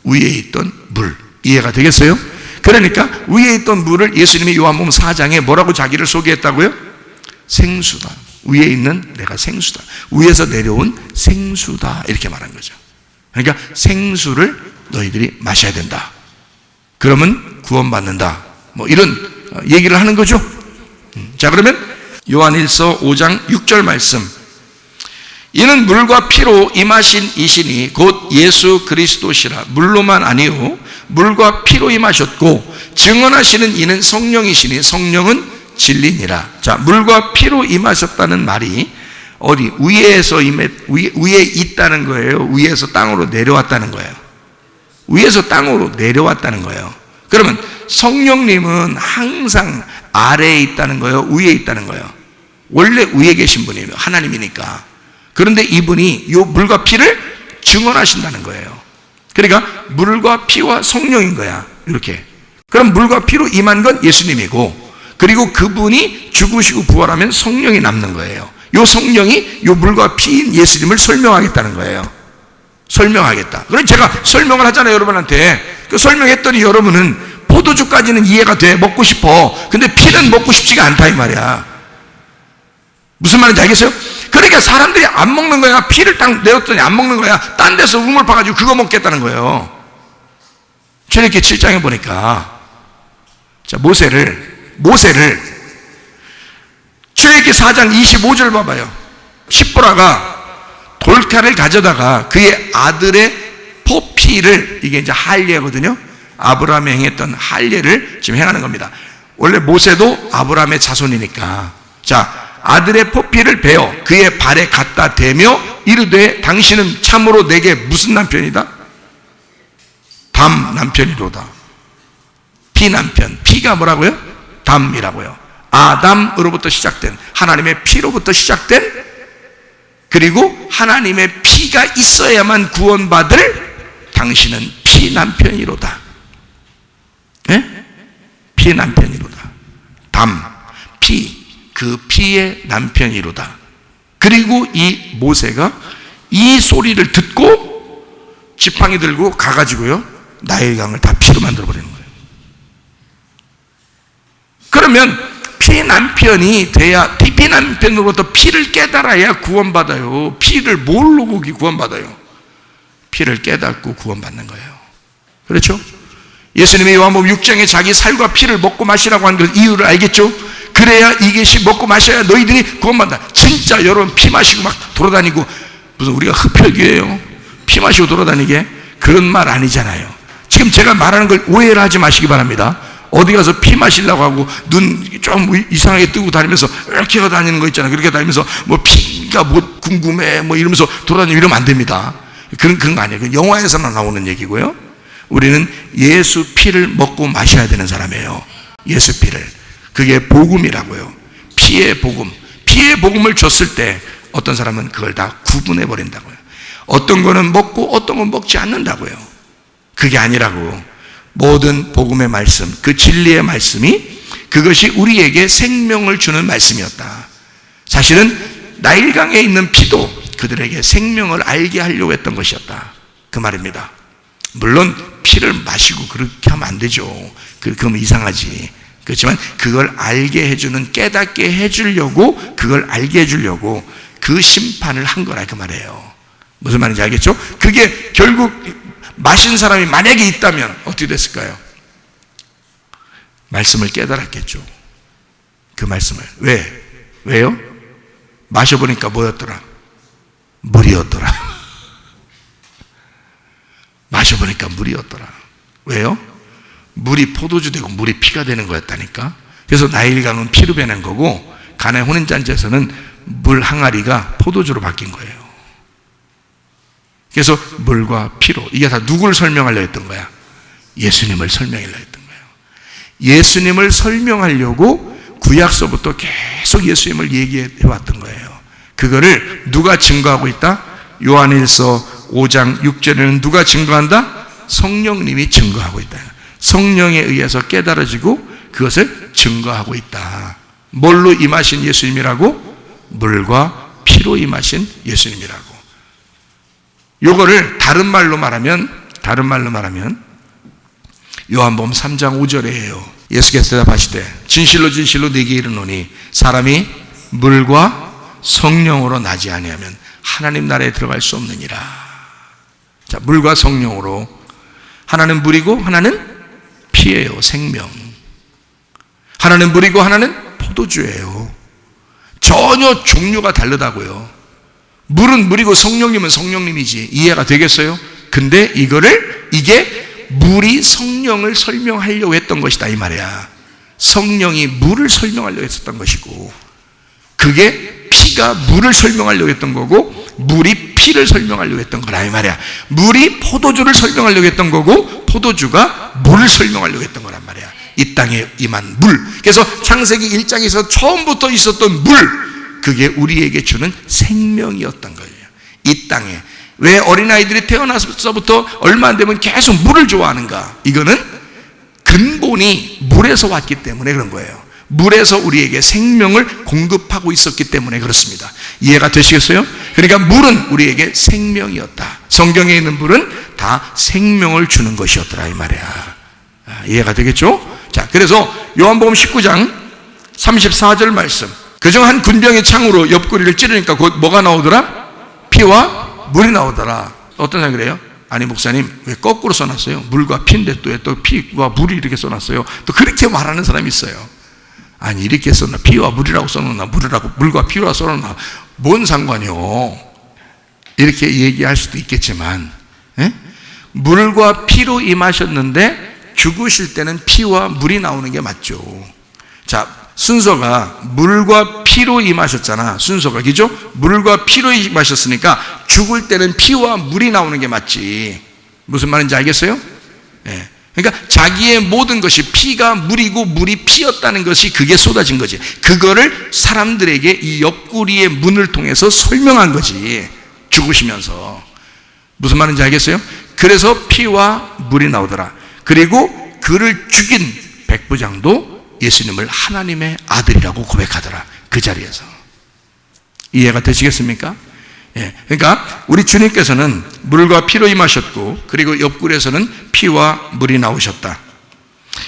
위에 있던 물. 이해가 되겠어요? 그러니까 위에 있던 물을 예수님이 요한복음 4장에 뭐라고 자기를 소개했다고요? 생수다. 위에 있는 내가 생수다. 위에서 내려온 생수다. 이렇게 말한 거죠. 그러니까 생수를 너희들이 마셔야 된다. 그러면 구원받는다. 뭐 이런 얘기를 하는 거죠. 자, 그러면 요한일서 5장 6절 말씀. 이는 물과 피로 임하신 이시니 곧 예수 그리스도시라. 물로만 아니요 물과 피로 임하셨고 증언하시는 이는 성령이시니 성령은 진리니라. 자, 물과 피로 임하셨다는 말이 어디 위에서 위에 있다는 거예요? 위에서 땅으로 내려왔다는 거예요? 위에서 땅으로 내려왔다는 거예요. 그러면 성령님은 항상 아래에 있다는 거예요? 위에 있다는 거예요? 원래 위에 계신 분이에요. 하나님이니까. 그런데 이분이 이 물과 피를 증언하신다는 거예요. 그러니까 물과 피와 성령인 거야. 이렇게. 그럼 물과 피로 임한 건 예수님이고, 그리고 그분이 죽으시고 부활하면 성령이 남는 거예요. 이 성령이 이 물과 피인 예수님을 설명하겠다는 거예요. 설명하겠다. 그럼 제가 설명을 하잖아요, 여러분한테. 그 설명했더니 여러분은 포도주까지는 이해가 돼. 먹고 싶어. 근데 피는 먹고 싶지가 않다 이 말이야. 무슨 말인지 알겠어요? 그러니까 사람들이 안 먹는 거야. 피를 딱 내었더니 안 먹는 거야. 딴 데서 우물 파가지고 그거 먹겠다는 거예요. 출애굽기 7장에 보니까, 자, 모세를 출애굽기 4장 25절 봐봐요. 십보라가 돌칼을 가져다가 그의 아들의 포피를, 이게 이제 할례거든요. 아브라함이 행했던 할례를 지금 행하는 겁니다. 원래 모세도 아브라함의 자손이니까. 자, 아들의 포피를 베어 그의 발에 갖다 대며 이르되 당신은 참으로 내게 무슨 남편이다? 담 남편이로다. 피 남편. 피가 뭐라고요? 담이라고요. 아담으로부터 시작된, 하나님의 피로부터 시작된, 그리고 하나님의 피가 있어야만 구원받을 당신은 피 남편이로다. 예? 피 남편이로다. 담, 피, 그 피의 남편이로다. 그리고 이 모세가 이 소리를 듣고 지팡이 들고 가가지고요, 나일강을 다 피로 만들어버리는 거예요. 그러면 피 남편이 돼야, 피 남편으로부터 피를 깨달아야 구원받아요. 피를 뭘로 구원받아요? 피를 깨닫고 구원받는 거예요. 그렇죠? 예수님이 요한복음 6장에 자기 살과 피를 먹고 마시라고 하는 그 이유를 알겠죠? 그래야 이것이 먹고 마셔야 너희들이 구원받는다. 진짜 여러분 피 마시고 막 돌아다니고, 무슨 우리가 흡혈귀예요? 피 마시고 돌아다니게? 그런 말 아니잖아요. 지금 제가 말하는 걸 오해를 하지 마시기 바랍니다. 어디 가서 피 마시려고 하고 눈 좀 이상하게 뜨고 다니면서 이렇게 다니는 거 있잖아요. 그렇게 다니면서 뭐 피가 뭐 궁금해 뭐 이러면서 돌아다니고 이러면 안 됩니다. 그런 거 아니에요. 영화에서만 나오는 얘기고요. 우리는 예수 피를 먹고 마셔야 되는 사람이에요. 예수 피를. 그게 복음이라고요. 피의 복음. 피의 복음을 줬을 때 어떤 사람은 그걸 다 구분해 버린다고요. 어떤 거는 먹고 어떤 건 먹지 않는다고요. 그게 아니라고. 모든 복음의 말씀, 그 진리의 말씀이, 그것이 우리에게 생명을 주는 말씀이었다. 사실은 나일강에 있는 피도 그들에게 생명을 알게 하려고 했던 것이었다. 그 말입니다. 물론 피를 마시고 그렇게 하면 안 되죠. 그러면 이상하지. 그렇지만 그걸 알게 해주는, 깨닫게 해주려고, 그걸 알게 해주려고 그 심판을 한 거라 그 말이에요. 무슨 말인지 알겠죠? 그게 결국 마신 사람이 만약에 있다면 어떻게 됐을까요? 말씀을 깨달았겠죠. 그 말씀을. 왜요? 마셔보니까 뭐였더라? 물이었더라. 마셔보니까 물이었더라. 왜요? 물이 포도주 되고 물이 피가 되는 거였다니까. 그래서 나일강은 피로 변한 거고, 가나의 혼인잔치에서는 물 항아리가 포도주로 바뀐 거예요. 그래서 물과 피로, 이게 다 누구를 설명하려 했던 거야? 예수님을 설명하려고 했던 거예요. 예수님을 설명하려고 구약서부터 계속 예수님을 얘기해 왔던 거예요. 그거를 누가 증거하고 있다? 요한일서 5장 6절에는 누가 증거한다? 성령님이 증거하고 있다. 성령에 의해서 깨달아지고 그것을 증거하고 있다. 뭘로 임하신 예수님이라고? 물과 피로 임하신 예수님이라고. 요거를 다른 말로 말하면 요한복음 3장 5절에요. 예수께서 대답하시되 진실로 진실로 네게 이르노니 사람이 물과 성령으로 나지 아니하면 하나님 나라에 들어갈 수 없느니라. 자, 물과 성령으로, 하나는 물이고 하나는 피예요. 생명. 하나는 물이고 하나는 포도주예요. 전혀 종류가 다르다고요. 물은 물이고 성령님은 성령님이지. 이해가 되겠어요? 근데 이게 물이 성령을 설명하려고 했던 것이다 이 말이야. 성령이 물을 설명하려고 했었던 것이고, 그게 피가 물을 설명하려고 했던 거고, 물이 피를 설명하려고 했던 거라 이 말이야. 물이 포도주를 설명하려고 했던 거고, 포도주가 물을 설명하려고 했던 거란 말이야. 이 땅에 임한 물. 그래서 창세기 1장에서 처음부터 있었던 물, 그게 우리에게 주는 생명이었던 거예요. 이 땅에 왜 어린아이들이 태어나서부터 얼마 안 되면 계속 물을 좋아하는가? 이거는 근본이 물에서 왔기 때문에 그런 거예요. 물에서 우리에게 생명을 공급하고 있었기 때문에 그렇습니다. 이해가 되시겠어요? 그러니까 물은 우리에게 생명이었다. 성경에 있는 물은 다 생명을 주는 것이었더라 이 말이야. 이해가 되겠죠? 자, 그래서 요한복음 19장 34절 말씀, 그중 한 군병이 창으로 옆구리를 찌르니까 곧 뭐가 나오더라? 피와 물이 나오더라. 어떤 사람이 그래요? 아니 목사님 왜 거꾸로 써놨어요? 물과 피인데 또 왜 또 피와 물이 이렇게 써놨어요? 또 그렇게 말하는 사람이 있어요. 아니 이렇게 써놔, 피와 물이라고 써놓나, 물과 피라고 써놓나, 뭔 상관이요? 이렇게 얘기할 수도 있겠지만, 물과 피로 임하셨는데 죽으실 때는 피와 물이 나오는 게 맞죠. 자, 순서가 물과 피로 임하셨잖아. 순서가, 그죠? 물과 피로 임하셨으니까 죽을 때는 피와 물이 나오는 게 맞지. 무슨 말인지 알겠어요? 네. 그러니까 자기의 모든 것이 피가 물이고 물이 피였다는 것이 그게 쏟아진 거지. 그거를 사람들에게 이 옆구리의 문을 통해서 설명한 거지. 죽으시면서. 무슨 말인지 알겠어요? 그래서 피와 물이 나오더라. 그리고 그를 죽인 백부장도 예수님을 하나님의 아들이라고 고백하더라. 그 자리에서. 이해가 되시겠습니까? 예, 그러니까 우리 주님께서는 물과 피로 임하셨고, 그리고 옆구리에서는 피와 물이 나오셨다.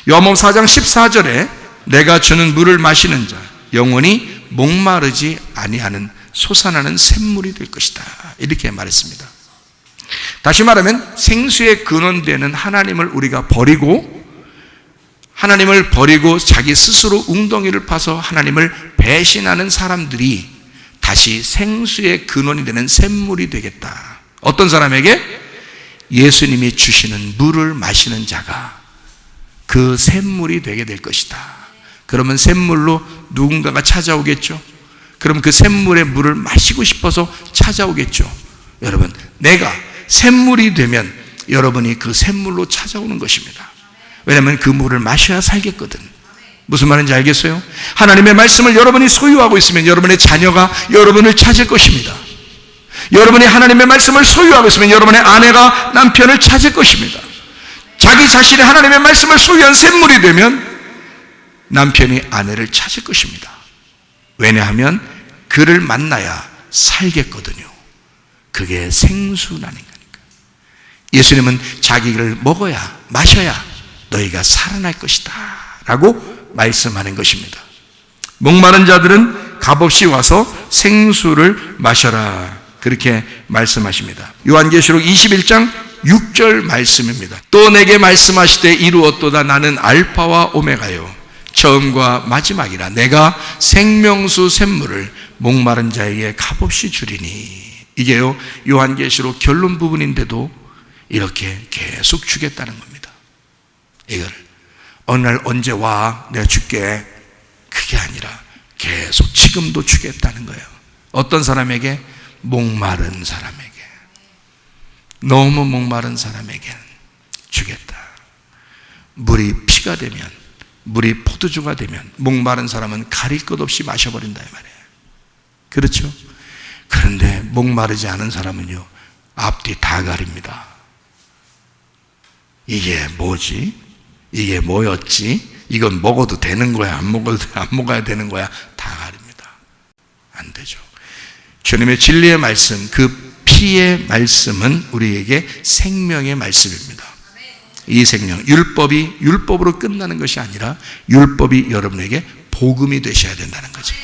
요한복음 4장 14절에 내가 주는 물을 마시는 자 영원히 목마르지 아니하는 솟아나는 샘물이 될 것이다. 이렇게 말했습니다. 다시 말하면 생수의 근원되는 하나님을 우리가 버리고, 하나님을 버리고 자기 스스로 웅덩이를 파서 하나님을 배신하는 사람들이 다시 생수의 근원이 되는 샘물이 되겠다. 어떤 사람에게? 예수님이 주시는 물을 마시는 자가 그 샘물이 되게 될 것이다. 그러면 샘물로 누군가가 찾아오겠죠. 그럼 그 샘물의 물을 마시고 싶어서 찾아오겠죠. 여러분, 내가 샘물이 되면 여러분이 그 샘물로 찾아오는 것입니다. 왜냐하면 그 물을 마셔야 살겠거든. 무슨 말인지 알겠어요? 하나님의 말씀을 여러분이 소유하고 있으면 여러분의 자녀가 여러분을 찾을 것입니다. 여러분이 하나님의 말씀을 소유하고 있으면 여러분의 아내가 남편을 찾을 것입니다. 자기 자신이 하나님의 말씀을 소유한 샘물이 되면 남편이 아내를 찾을 것입니다. 왜냐하면 그를 만나야 살겠거든요. 그게 생수라는 거니까. 예수님은 자기를 먹어야, 마셔야 너희가 살아날 것이다 라고 말씀하는 것입니다. 목마른 자들은 값없이 와서 생수를 마셔라, 그렇게 말씀하십니다. 요한계시록 21장 6절 말씀입니다. 또 내게 말씀하시되 이루었도다. 나는 알파와 오메가요 처음과 마지막이라. 내가 생명수 샘물을 목마른 자에게 값없이 주리니. 이게요 요한계시록 결론 부분인데도 이렇게 계속 주겠다는 겁니다. 이거를 어느 날 언제 와 내가 줄게, 그게 아니라 계속 지금도 주겠다는 거예요. 어떤 사람에게? 목마른 사람에게, 너무 목마른 사람에게 주겠다. 물이 피가 되면, 물이 포도주가 되면 목마른 사람은 가릴 것 없이 마셔버린다 이 말이에요. 그렇죠? 그런데 목마르지 않은 사람은요, 앞뒤 다 가립니다. 이게 뭐지? 이게 뭐였지? 이건 먹어도 되는 거야? 안 먹어야 되는 거야? 다 가립니다. 안 되죠. 주님의 진리의 말씀, 그 피의 말씀은 우리에게 생명의 말씀입니다. 이 생명, 율법이 율법으로 끝나는 것이 아니라 율법이 여러분에게 복음이 되셔야 된다는 거죠.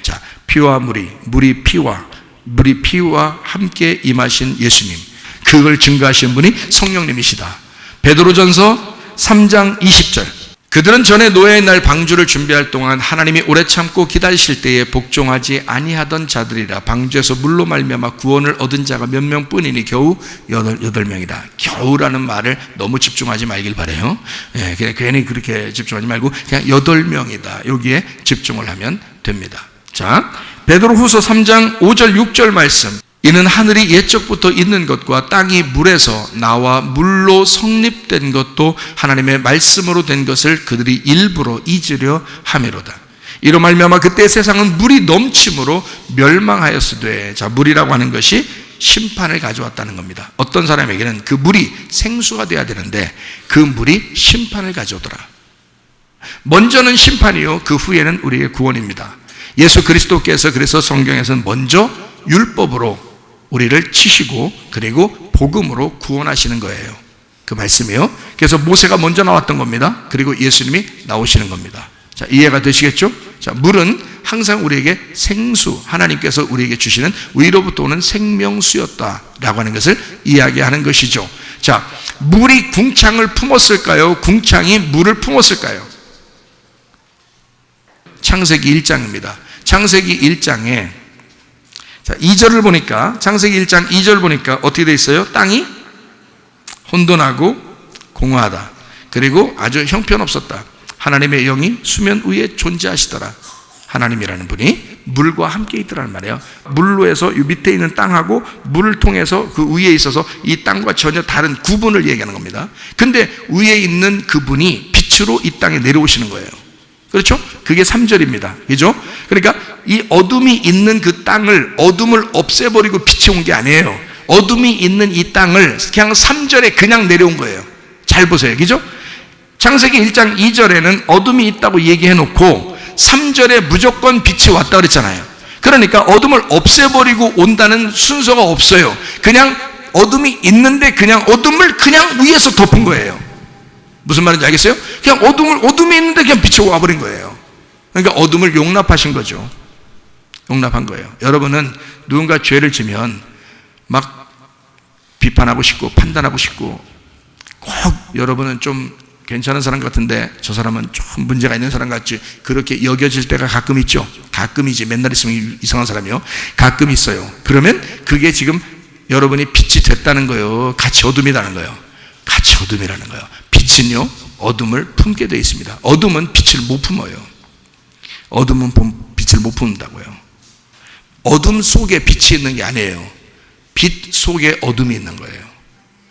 자, 피와 물이 피와 함께 임하신 예수님, 그걸 증거하신 분이 성령님이시다. 베드로전서 3장 20절, 그들은 전에 노예의 날 방주를 준비할 동안 하나님이 오래 참고 기다리실 때에 복종하지 아니하던 자들이라. 방주에서 물로 말미암아 구원을 얻은 자가 몇 명뿐이니 겨우 8명이다. 겨우라는 말을 너무 집중하지 말길 바라요. 예, 그냥 괜히 그렇게 집중하지 말고 그냥 8명이다. 여기에 집중을 하면 됩니다. 자, 베드로후서 3장 5절 6절 말씀. 이는 하늘이 옛적부터 있는 것과 땅이 물에서 나와 물로 성립된 것도 하나님의 말씀으로 된 것을 그들이 일부러 잊으려 함이로다. 이로 말미암아 그때 세상은 물이 넘침으로 멸망하였으되, 자, 물이라고 하는 것이 심판을 가져왔다는 겁니다. 어떤 사람에게는 그 물이 생수가 돼야 되는데 그 물이 심판을 가져오더라. 먼저는 심판이요, 그 후에는 우리의 구원입니다. 예수 그리스도께서 그래서 성경에서는 먼저 율법으로 우리를 치시고 그리고 복음으로 구원하시는 거예요. 그 말씀이요. 그래서 모세가 먼저 나왔던 겁니다. 그리고 예수님이 나오시는 겁니다. 자, 이해가 되시겠죠? 자, 물은 항상 우리에게 생수, 하나님께서 우리에게 주시는 위로부터 오는 생명수였다라고 하는 것을 이야기하는 것이죠. 자, 물이 궁창을 품었을까요? 궁창이 물을 품었을까요? 창세기 1장입니다. 창세기 1장에 자, 2절을 보니까, 창세기 1장 2절 보니까 어떻게 되어 있어요? 땅이 혼돈하고 공허하다. 그리고 아주 형편없었다. 하나님의 영이 수면 위에 존재하시더라. 하나님이라는 분이 물과 함께 있더라는 말이에요. 물로 해서 이 밑에 있는 땅하고 물을 통해서 그 위에 있어서 이 땅과 전혀 다른 구분을 얘기하는 겁니다. 근데 위에 있는 그분이 빛으로 이 땅에 내려오시는 거예요. 그렇죠? 그게 3절입니다. 그죠? 그러니까 이 어둠이 있는 그 땅을, 어둠을 없애버리고 빛이 온 게 아니에요. 어둠이 있는 이 땅을 그냥 3절에 그냥 내려온 거예요. 잘 보세요. 그죠? 창세기 1장 2절에는 어둠이 있다고 얘기해 놓고 3절에 무조건 빛이 왔다 그랬잖아요. 그러니까 어둠을 없애버리고 온다는 순서가 없어요. 그냥 어둠이 있는데 그냥 어둠을 그냥 위에서 덮은 거예요. 무슨 말인지 알겠어요? 그냥 어둠이 있는데 그냥 빛이 와버린 거예요. 그러니까 어둠을 용납하신 거죠. 용납한 거예요. 여러분은 누군가 죄를 지면 막 비판하고 싶고 판단하고 싶고, 꼭 여러분은 좀 괜찮은 사람 같은데 저 사람은 좀 문제가 있는 사람 같이 그렇게 여겨질 때가 가끔 있죠. 가끔이지, 맨날 있으면 이상한 사람이요. 가끔 있어요. 그러면 그게 지금 여러분이 빛이 됐다는 거예요. 같이 어둠이라는 거예요. 같이 어둠이라는 거예요. 빛은요, 어둠을 품게 되어 있습니다. 어둠은 빛을 못 품어요. 어둠은 빛을 못 품는다고요. 어둠 속에 빛이 있는 게 아니에요. 빛 속에 어둠이 있는 거예요.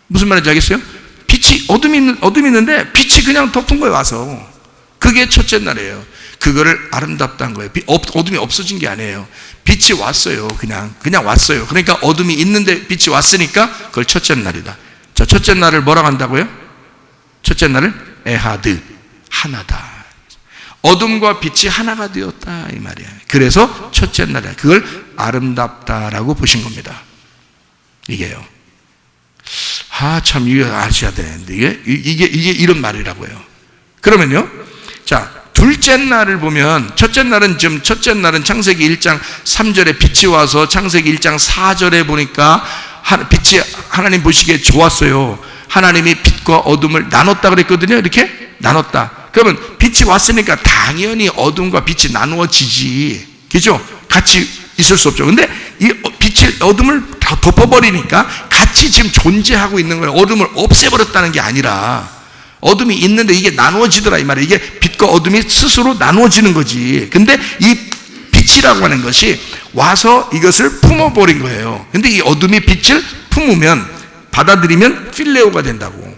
무슨 말인지 알겠어요? 빛이, 어둠이 있는데 빛이 그냥 덮은 거예요, 와서. 그게 첫째 날이에요. 그거를 아름답다는 거예요. 어둠이 없어진 게 아니에요. 빛이 왔어요. 그냥 왔어요. 그러니까 어둠이 있는데 빛이 왔으니까 그걸 첫째 날이다. 자, 첫째 날을 뭐라고 한다고요? 첫째 날을 에하드, 하나다. 어둠과 빛이 하나가 되었다 이 말이야. 그래서 첫째 날이야. 그걸 아름답다라고 보신 겁니다. 이게요. 참 이거 아셔야 되는데 이게 이런 말이라고요. 그러면요. 자, 둘째 날을 보면 첫째 날은 창세기 1장 3절에 빛이 와서 창세기 1장 4절에 보니까 빛이 하나님 보시기에 좋았어요. 하나님이 빛과 어둠을 나눴다 그랬거든요. 이렇게 나눴다. 그러면 빛이 왔으니까 당연히 어둠과 빛이 나누어지지. 그죠? 같이 있을 수 없죠. 근데 이 빛이 어둠을 다 덮어버리니까 같이 지금 존재하고 있는 거예요. 어둠을 없애버렸다는 게 아니라 어둠이 있는데 이게 나누어지더라 이 말이에요. 이게 빛과 어둠이 스스로 나누어지는 거지. 근데 이 빛이라고 하는 것이 와서 이것을 품어버린 거예요. 근데 이 어둠이 빛을 품으면, 받아들이면 필레오가 된다고.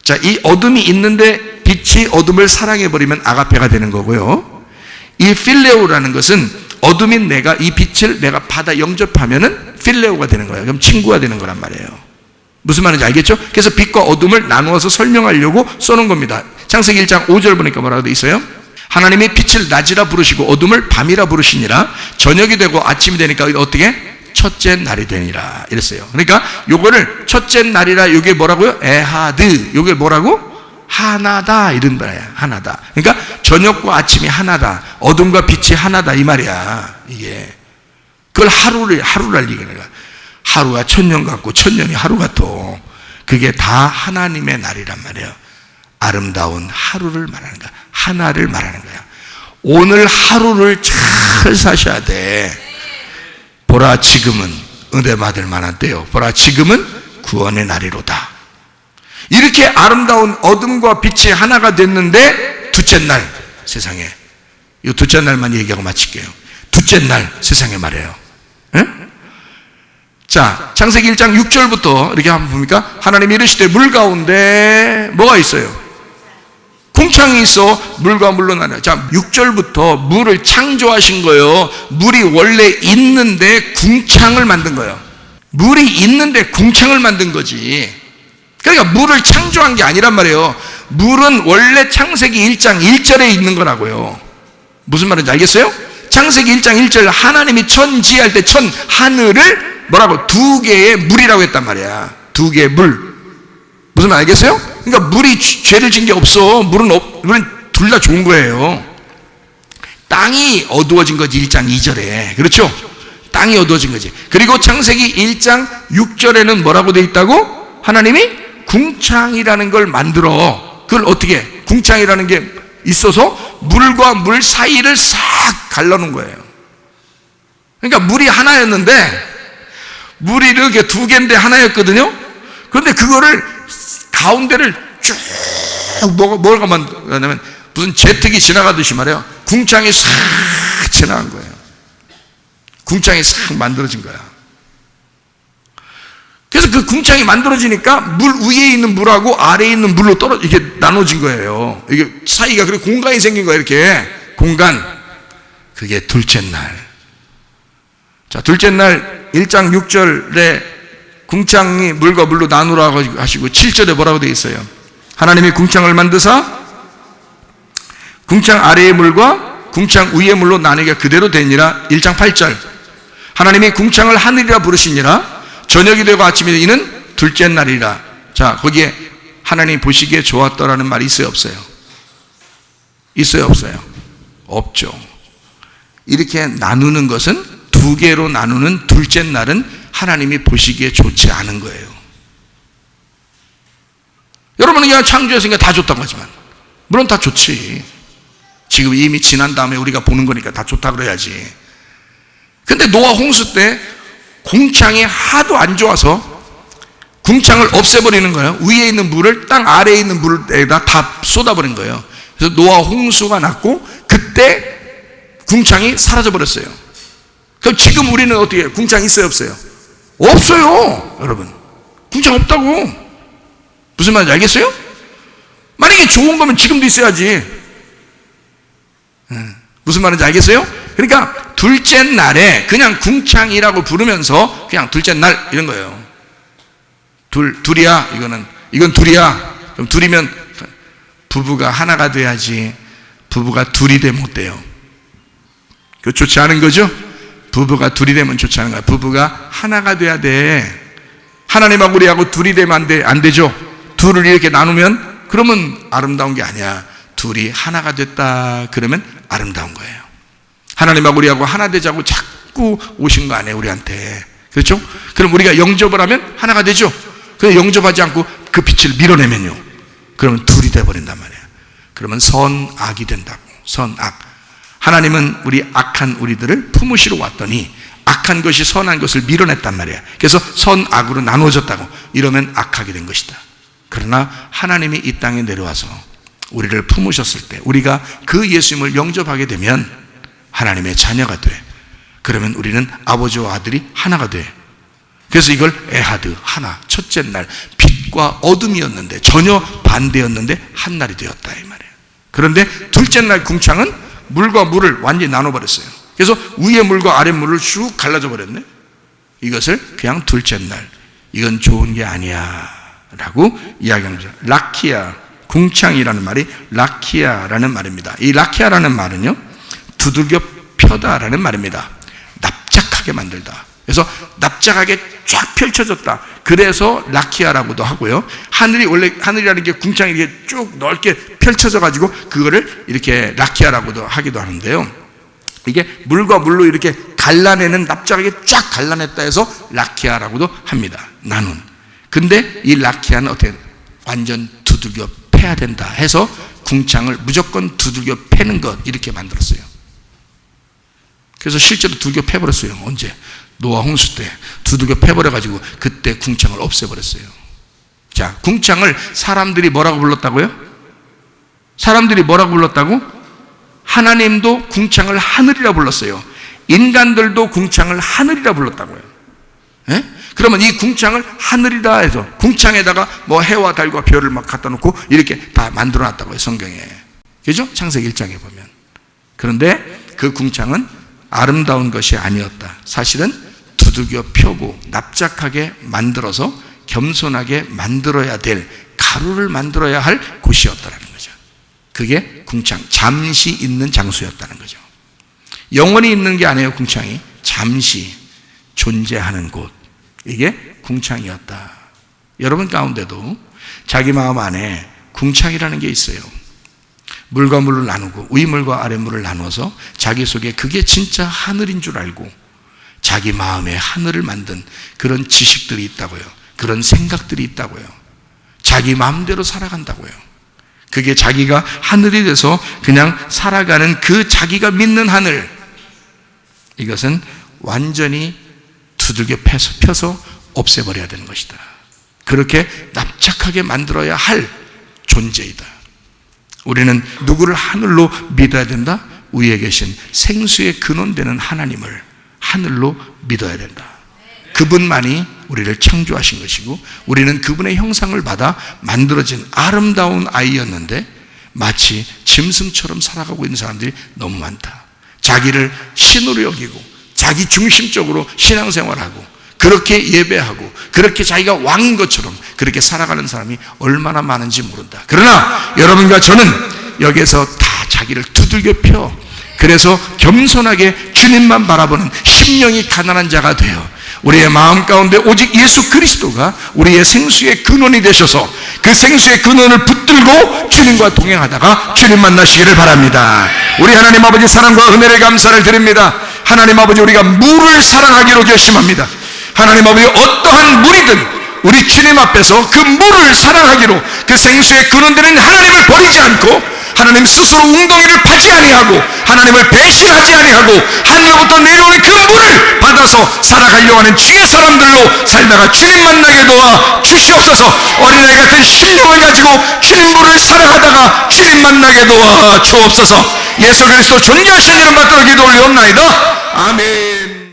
자, 이 어둠이 있는데 빛이 어둠을 사랑해버리면 아가페가 되는 거고요. 이 필레오라는 것은 어둠인 내가 이 빛을 내가 받아 영접하면은 필레오가 되는 거예요. 그럼 친구가 되는 거란 말이에요. 무슨 말인지 알겠죠? 그래서 빛과 어둠을 나누어서 설명하려고 써놓은 겁니다. 창세기 1장 5절 보니까 뭐라고 돼 있어요? 하나님이 빛을 낮이라 부르시고 어둠을 밤이라 부르시니라. 저녁이 되고 아침이 되니까 어떻게? 첫째 날이 되니라 이랬어요. 그러니까 요거를 첫째 날이라, 요게 뭐라고요? 에하드. 요게 뭐라고? 하나다 이런 말이야. 하나다. 그러니까 저녁과 아침이 하나다, 어둠과 빛이 하나다 이 말이야. 이게 그걸 하루를 얘기하는 거야. 하루가 천년 같고 천년이 하루 같고, 그게 다 하나님의 날이란 말이에요. 아름다운 하루를 말하는 거야. 하나를 말하는 거야. 오늘 하루를 잘 사셔야 돼. 보라 지금은 은혜 받을 만한 때요. 보라 지금은 구원의 날이로다. 이렇게 아름다운 어둠과 빛이 하나가 됐는데 둘째 날 세상에, 이 둘째 날만 얘기하고 마칠게요. 둘째 날 세상에 말해요. 에? 자, 창세기 1장 6절부터 이렇게 한번 봅니까? 하나님이 이르시되 물 가운데 뭐가 있어요? 궁창이 있어. 물과 물로 나눠. 자, 6절부터 물을 창조하신 거예요. 물이 원래 있는데 궁창을 만든 거예요. 물이 있는데 궁창을 만든 거지. 그러니까 물을 창조한 게 아니란 말이에요. 물은 원래 창세기 1장 1절에 있는 거라고요. 무슨 말인지 알겠어요? 창세기 1장 1절 하나님이 천지할 때 천 하늘을 뭐라고? 두 개의 물이라고 했단 말이야. 두 개의 물. 무슨 말 알겠어요? 그러니까 물이 죄를 진 게 없어. 물은 둘 다 좋은 거예요. 땅이 어두워진 거지 1장 2절에. 그렇죠? 땅이 어두워진 거지. 그리고 창세기 1장 6절에는 뭐라고 돼 있다고? 하나님이 궁창이라는 걸 만들어. 그걸 어떻게? 궁창이라는 게 있어서 물과 물 사이를 싹 갈라놓은 거예요. 그러니까 물이 하나였는데, 물이 이렇게 두 개인데 하나였거든요. 그런데 그거를 가운데를 쭉 뭐가 만드냐면 무슨 제트기 지나가듯이 말이에요. 궁창이 싹 지나간 거예요. 궁창이 싹 만들어진 거야. 그래서 그 궁창이 만들어지니까 물 위에 있는 물하고 아래에 있는 물로 이게 나눠진 거예요. 이게 사이가, 그리고 공간이 생긴 거예요. 이렇게 공간. 그게 둘째 날. 자, 둘째 날 1장 6절에 궁창이 물과 물로 나누라고 하시고 7절에 뭐라고 되어 있어요? 하나님이 궁창을 만드사 궁창 아래의 물과 궁창 위의 물로 나누기가 그대로 되니라. 1장 8절 하나님이 궁창을 하늘이라 부르시니라. 저녁이 되고 아침이 되기는 둘째 날이라. 자, 거기에 하나님이 보시기에 좋았더라는 말이 있어요 없어요? 있어요 없어요? 없죠. 이렇게 나누는 것은, 두 개로 나누는 둘째 날은 하나님이 보시기에 좋지 않은 거예요. 여러분은 그냥 창조했으니까 다 좋다고 하지만, 물론 다 좋지. 지금 이미 지난 다음에 우리가 보는 거니까 다 좋다 그래야지. 근데 노아 홍수 때 궁창이 하도 안 좋아서 궁창을 없애버리는 거예요. 위에 있는 물을 땅 아래에 있는 물에다 다 쏟아버린 거예요. 그래서 노아 홍수가 났고, 그때 궁창이 사라져버렸어요. 그럼 지금 우리는 어떻게 해요? 궁창 있어요 없어요? 없어요. 여러분, 궁창 없다고. 무슨 말인지 알겠어요? 만약에 좋은 거면 지금도 있어야지. 무슨 말인지 알겠어요? 그러니까 둘째 날에 그냥 궁창이라고 부르면서 그냥 둘째 날 이런 거예요. 둘이야. 이건 둘이야. 그럼 둘이면 부부가 하나가 돼야지. 부부가 둘이 되면 못 돼요. 그거 좋지 않은 거죠? 부부가 둘이 되면 좋지 않은 거야. 부부가 하나가 돼야 돼. 하나님하고 우리하고 둘이 되면 안 되죠. 둘을 이렇게 나누면 그러면 아름다운 게 아니야. 둘이 하나가 됐다 그러면 아름다운 거예요. 하나님하고 우리하고 하나 되자고 자꾸 오신 거 아니에요 우리한테. 그렇죠? 그럼 우리가 영접을 하면 하나가 되죠. 그래서 영접하지 않고 그 빛을 밀어내면요, 그러면 둘이 돼버린단 말이에요. 그러면 선악이 된다고. 선악. 하나님은 우리 악한 우리들을 품으시러 왔더니 악한 것이 선한 것을 밀어냈단 말이에요. 그래서 선악으로 나누어졌다고. 이러면 악하게 된 것이다. 그러나 하나님이 이 땅에 내려와서 우리를 품으셨을 때, 우리가 그 예수님을 영접하게 되면 하나님의 자녀가 돼. 그러면 우리는 아버지와 아들이 하나가 돼. 그래서 이걸 에하드, 하나, 첫째 날, 빛 빛과 어둠이었는데, 전혀 반대였는데 한날이 되었다 이 말이에요. 그런데 둘째 날 궁창은 물과 물을 완전히 나눠버렸어요. 그래서 위에 물과 아래 물을 쭉 갈라져 버렸네. 이것을 그냥 둘째 날, 이건 좋은 게 아니야 라고 이야기합니다. 라키아, 궁창이라는 말이 라키아라는 말입니다. 이 라키아라는 말은요, 두들겨 펴다라는 말입니다. 납작하게 만들다. 그래서 납작하게 쫙 펼쳐졌다. 그래서 라키아라고도 하고요. 하늘이, 원래 하늘이라는 게 궁창이 이렇게 쭉 넓게 펼쳐져 가지고 그거를 이렇게 라키아라고도 하기도 하는데요. 이게 물과 물로 이렇게 갈라내는, 납작하게 쫙 갈라냈다 해서 라키아라고도 합니다. 나눈. 근데 이 라키아는 어떻게 완전 두들겨 패야 된다 해서 궁창을 무조건 두들겨 패는 것, 이렇게 만들었어요. 그래서 실제로 두들겨 패버렸어요. 언제? 노아 홍수 때 두들겨 패버려가지고 그때 궁창을 없애버렸어요. 자, 궁창을 사람들이 뭐라고 불렀다고요? 사람들이 뭐라고 불렀다고? 하나님도 궁창을 하늘이라 불렀어요. 인간들도 궁창을 하늘이라 불렀다고요. 예? 그러면 이 궁창을 하늘이라 해서 궁창에다가 뭐 해와 달과 별을 막 갖다 놓고 이렇게 다 만들어 놨다고요, 성경에. 그죠? 창세기 1장에 보면. 그런데 그 궁창은 아름다운 것이 아니었다. 사실은 두들겨 펴고 납작하게 만들어서 겸손하게 만들어야 될, 가루를 만들어야 할 곳이었다라는 거죠. 그게 궁창, 잠시 있는 장소였다는 거죠. 영원히 있는 게 아니에요. 궁창이 잠시 존재하는 곳, 이게 궁창이었다. 여러분 가운데도 자기 마음 안에 궁창이라는 게 있어요. 물과 물을 나누고 위물과 아래물을 나눠서 자기 속에 그게 진짜 하늘인 줄 알고 자기 마음에 하늘을 만든 그런 지식들이 있다고요. 그런 생각들이 있다고요. 자기 마음대로 살아간다고요. 그게 자기가 하늘이 돼서 그냥 살아가는 그 자기가 믿는 하늘, 이것은 완전히 두들겨 펴서 없애버려야 되는 것이다. 그렇게 납작하게 만들어야 할 존재이다. 우리는 누구를 하늘로 믿어야 된다? 위에 계신 생수의 근원되는 하나님을 하늘로 믿어야 된다. 그분만이 우리를 창조하신 것이고 우리는 그분의 형상을 받아 만들어진 아름다운 아이였는데 마치 짐승처럼 살아가고 있는 사람들이 너무 많다. 자기를 신으로 여기고 자기 중심적으로 신앙생활하고 그렇게 예배하고 그렇게 자기가 왕인 것처럼 그렇게 살아가는 사람이 얼마나 많은지 모른다. 그러나 여러분과 저는 여기에서 다 자기를 두들겨 펴, 그래서 겸손하게 주님만 바라보는 심령이 가난한 자가 되어 우리의 마음 가운데 오직 예수 그리스도가 우리의 생수의 근원이 되셔서 그 생수의 근원을 붙들고 주님과 동행하다가 주님 만나시기를 바랍니다. 우리 하나님 아버지 사랑과 은혜를 감사를 드립니다. 하나님 아버지, 우리가 물을 사랑하기로 결심합니다. 하나님 아버지, 어떠한 물이든 우리 주님 앞에서 그 물을 사랑하기로, 그 생수의 근원되는 하나님을 버리지 않고 하나님 스스로 웅덩이를 파지 아니하고 하나님을 배신하지 아니하고 하늘로부터 내려오는 그 물을 받아서 살아가려고 하는 주의 사람들로 살다가 주님 만나게 도와 주시옵소서. 어린아이 같은 심령을 가지고 주님 물을 사랑하다가 주님 만나게 도와 주옵소서. 예수 그리스도 존귀하신 이름 받들어 기도 올리옵나이다. 아멘.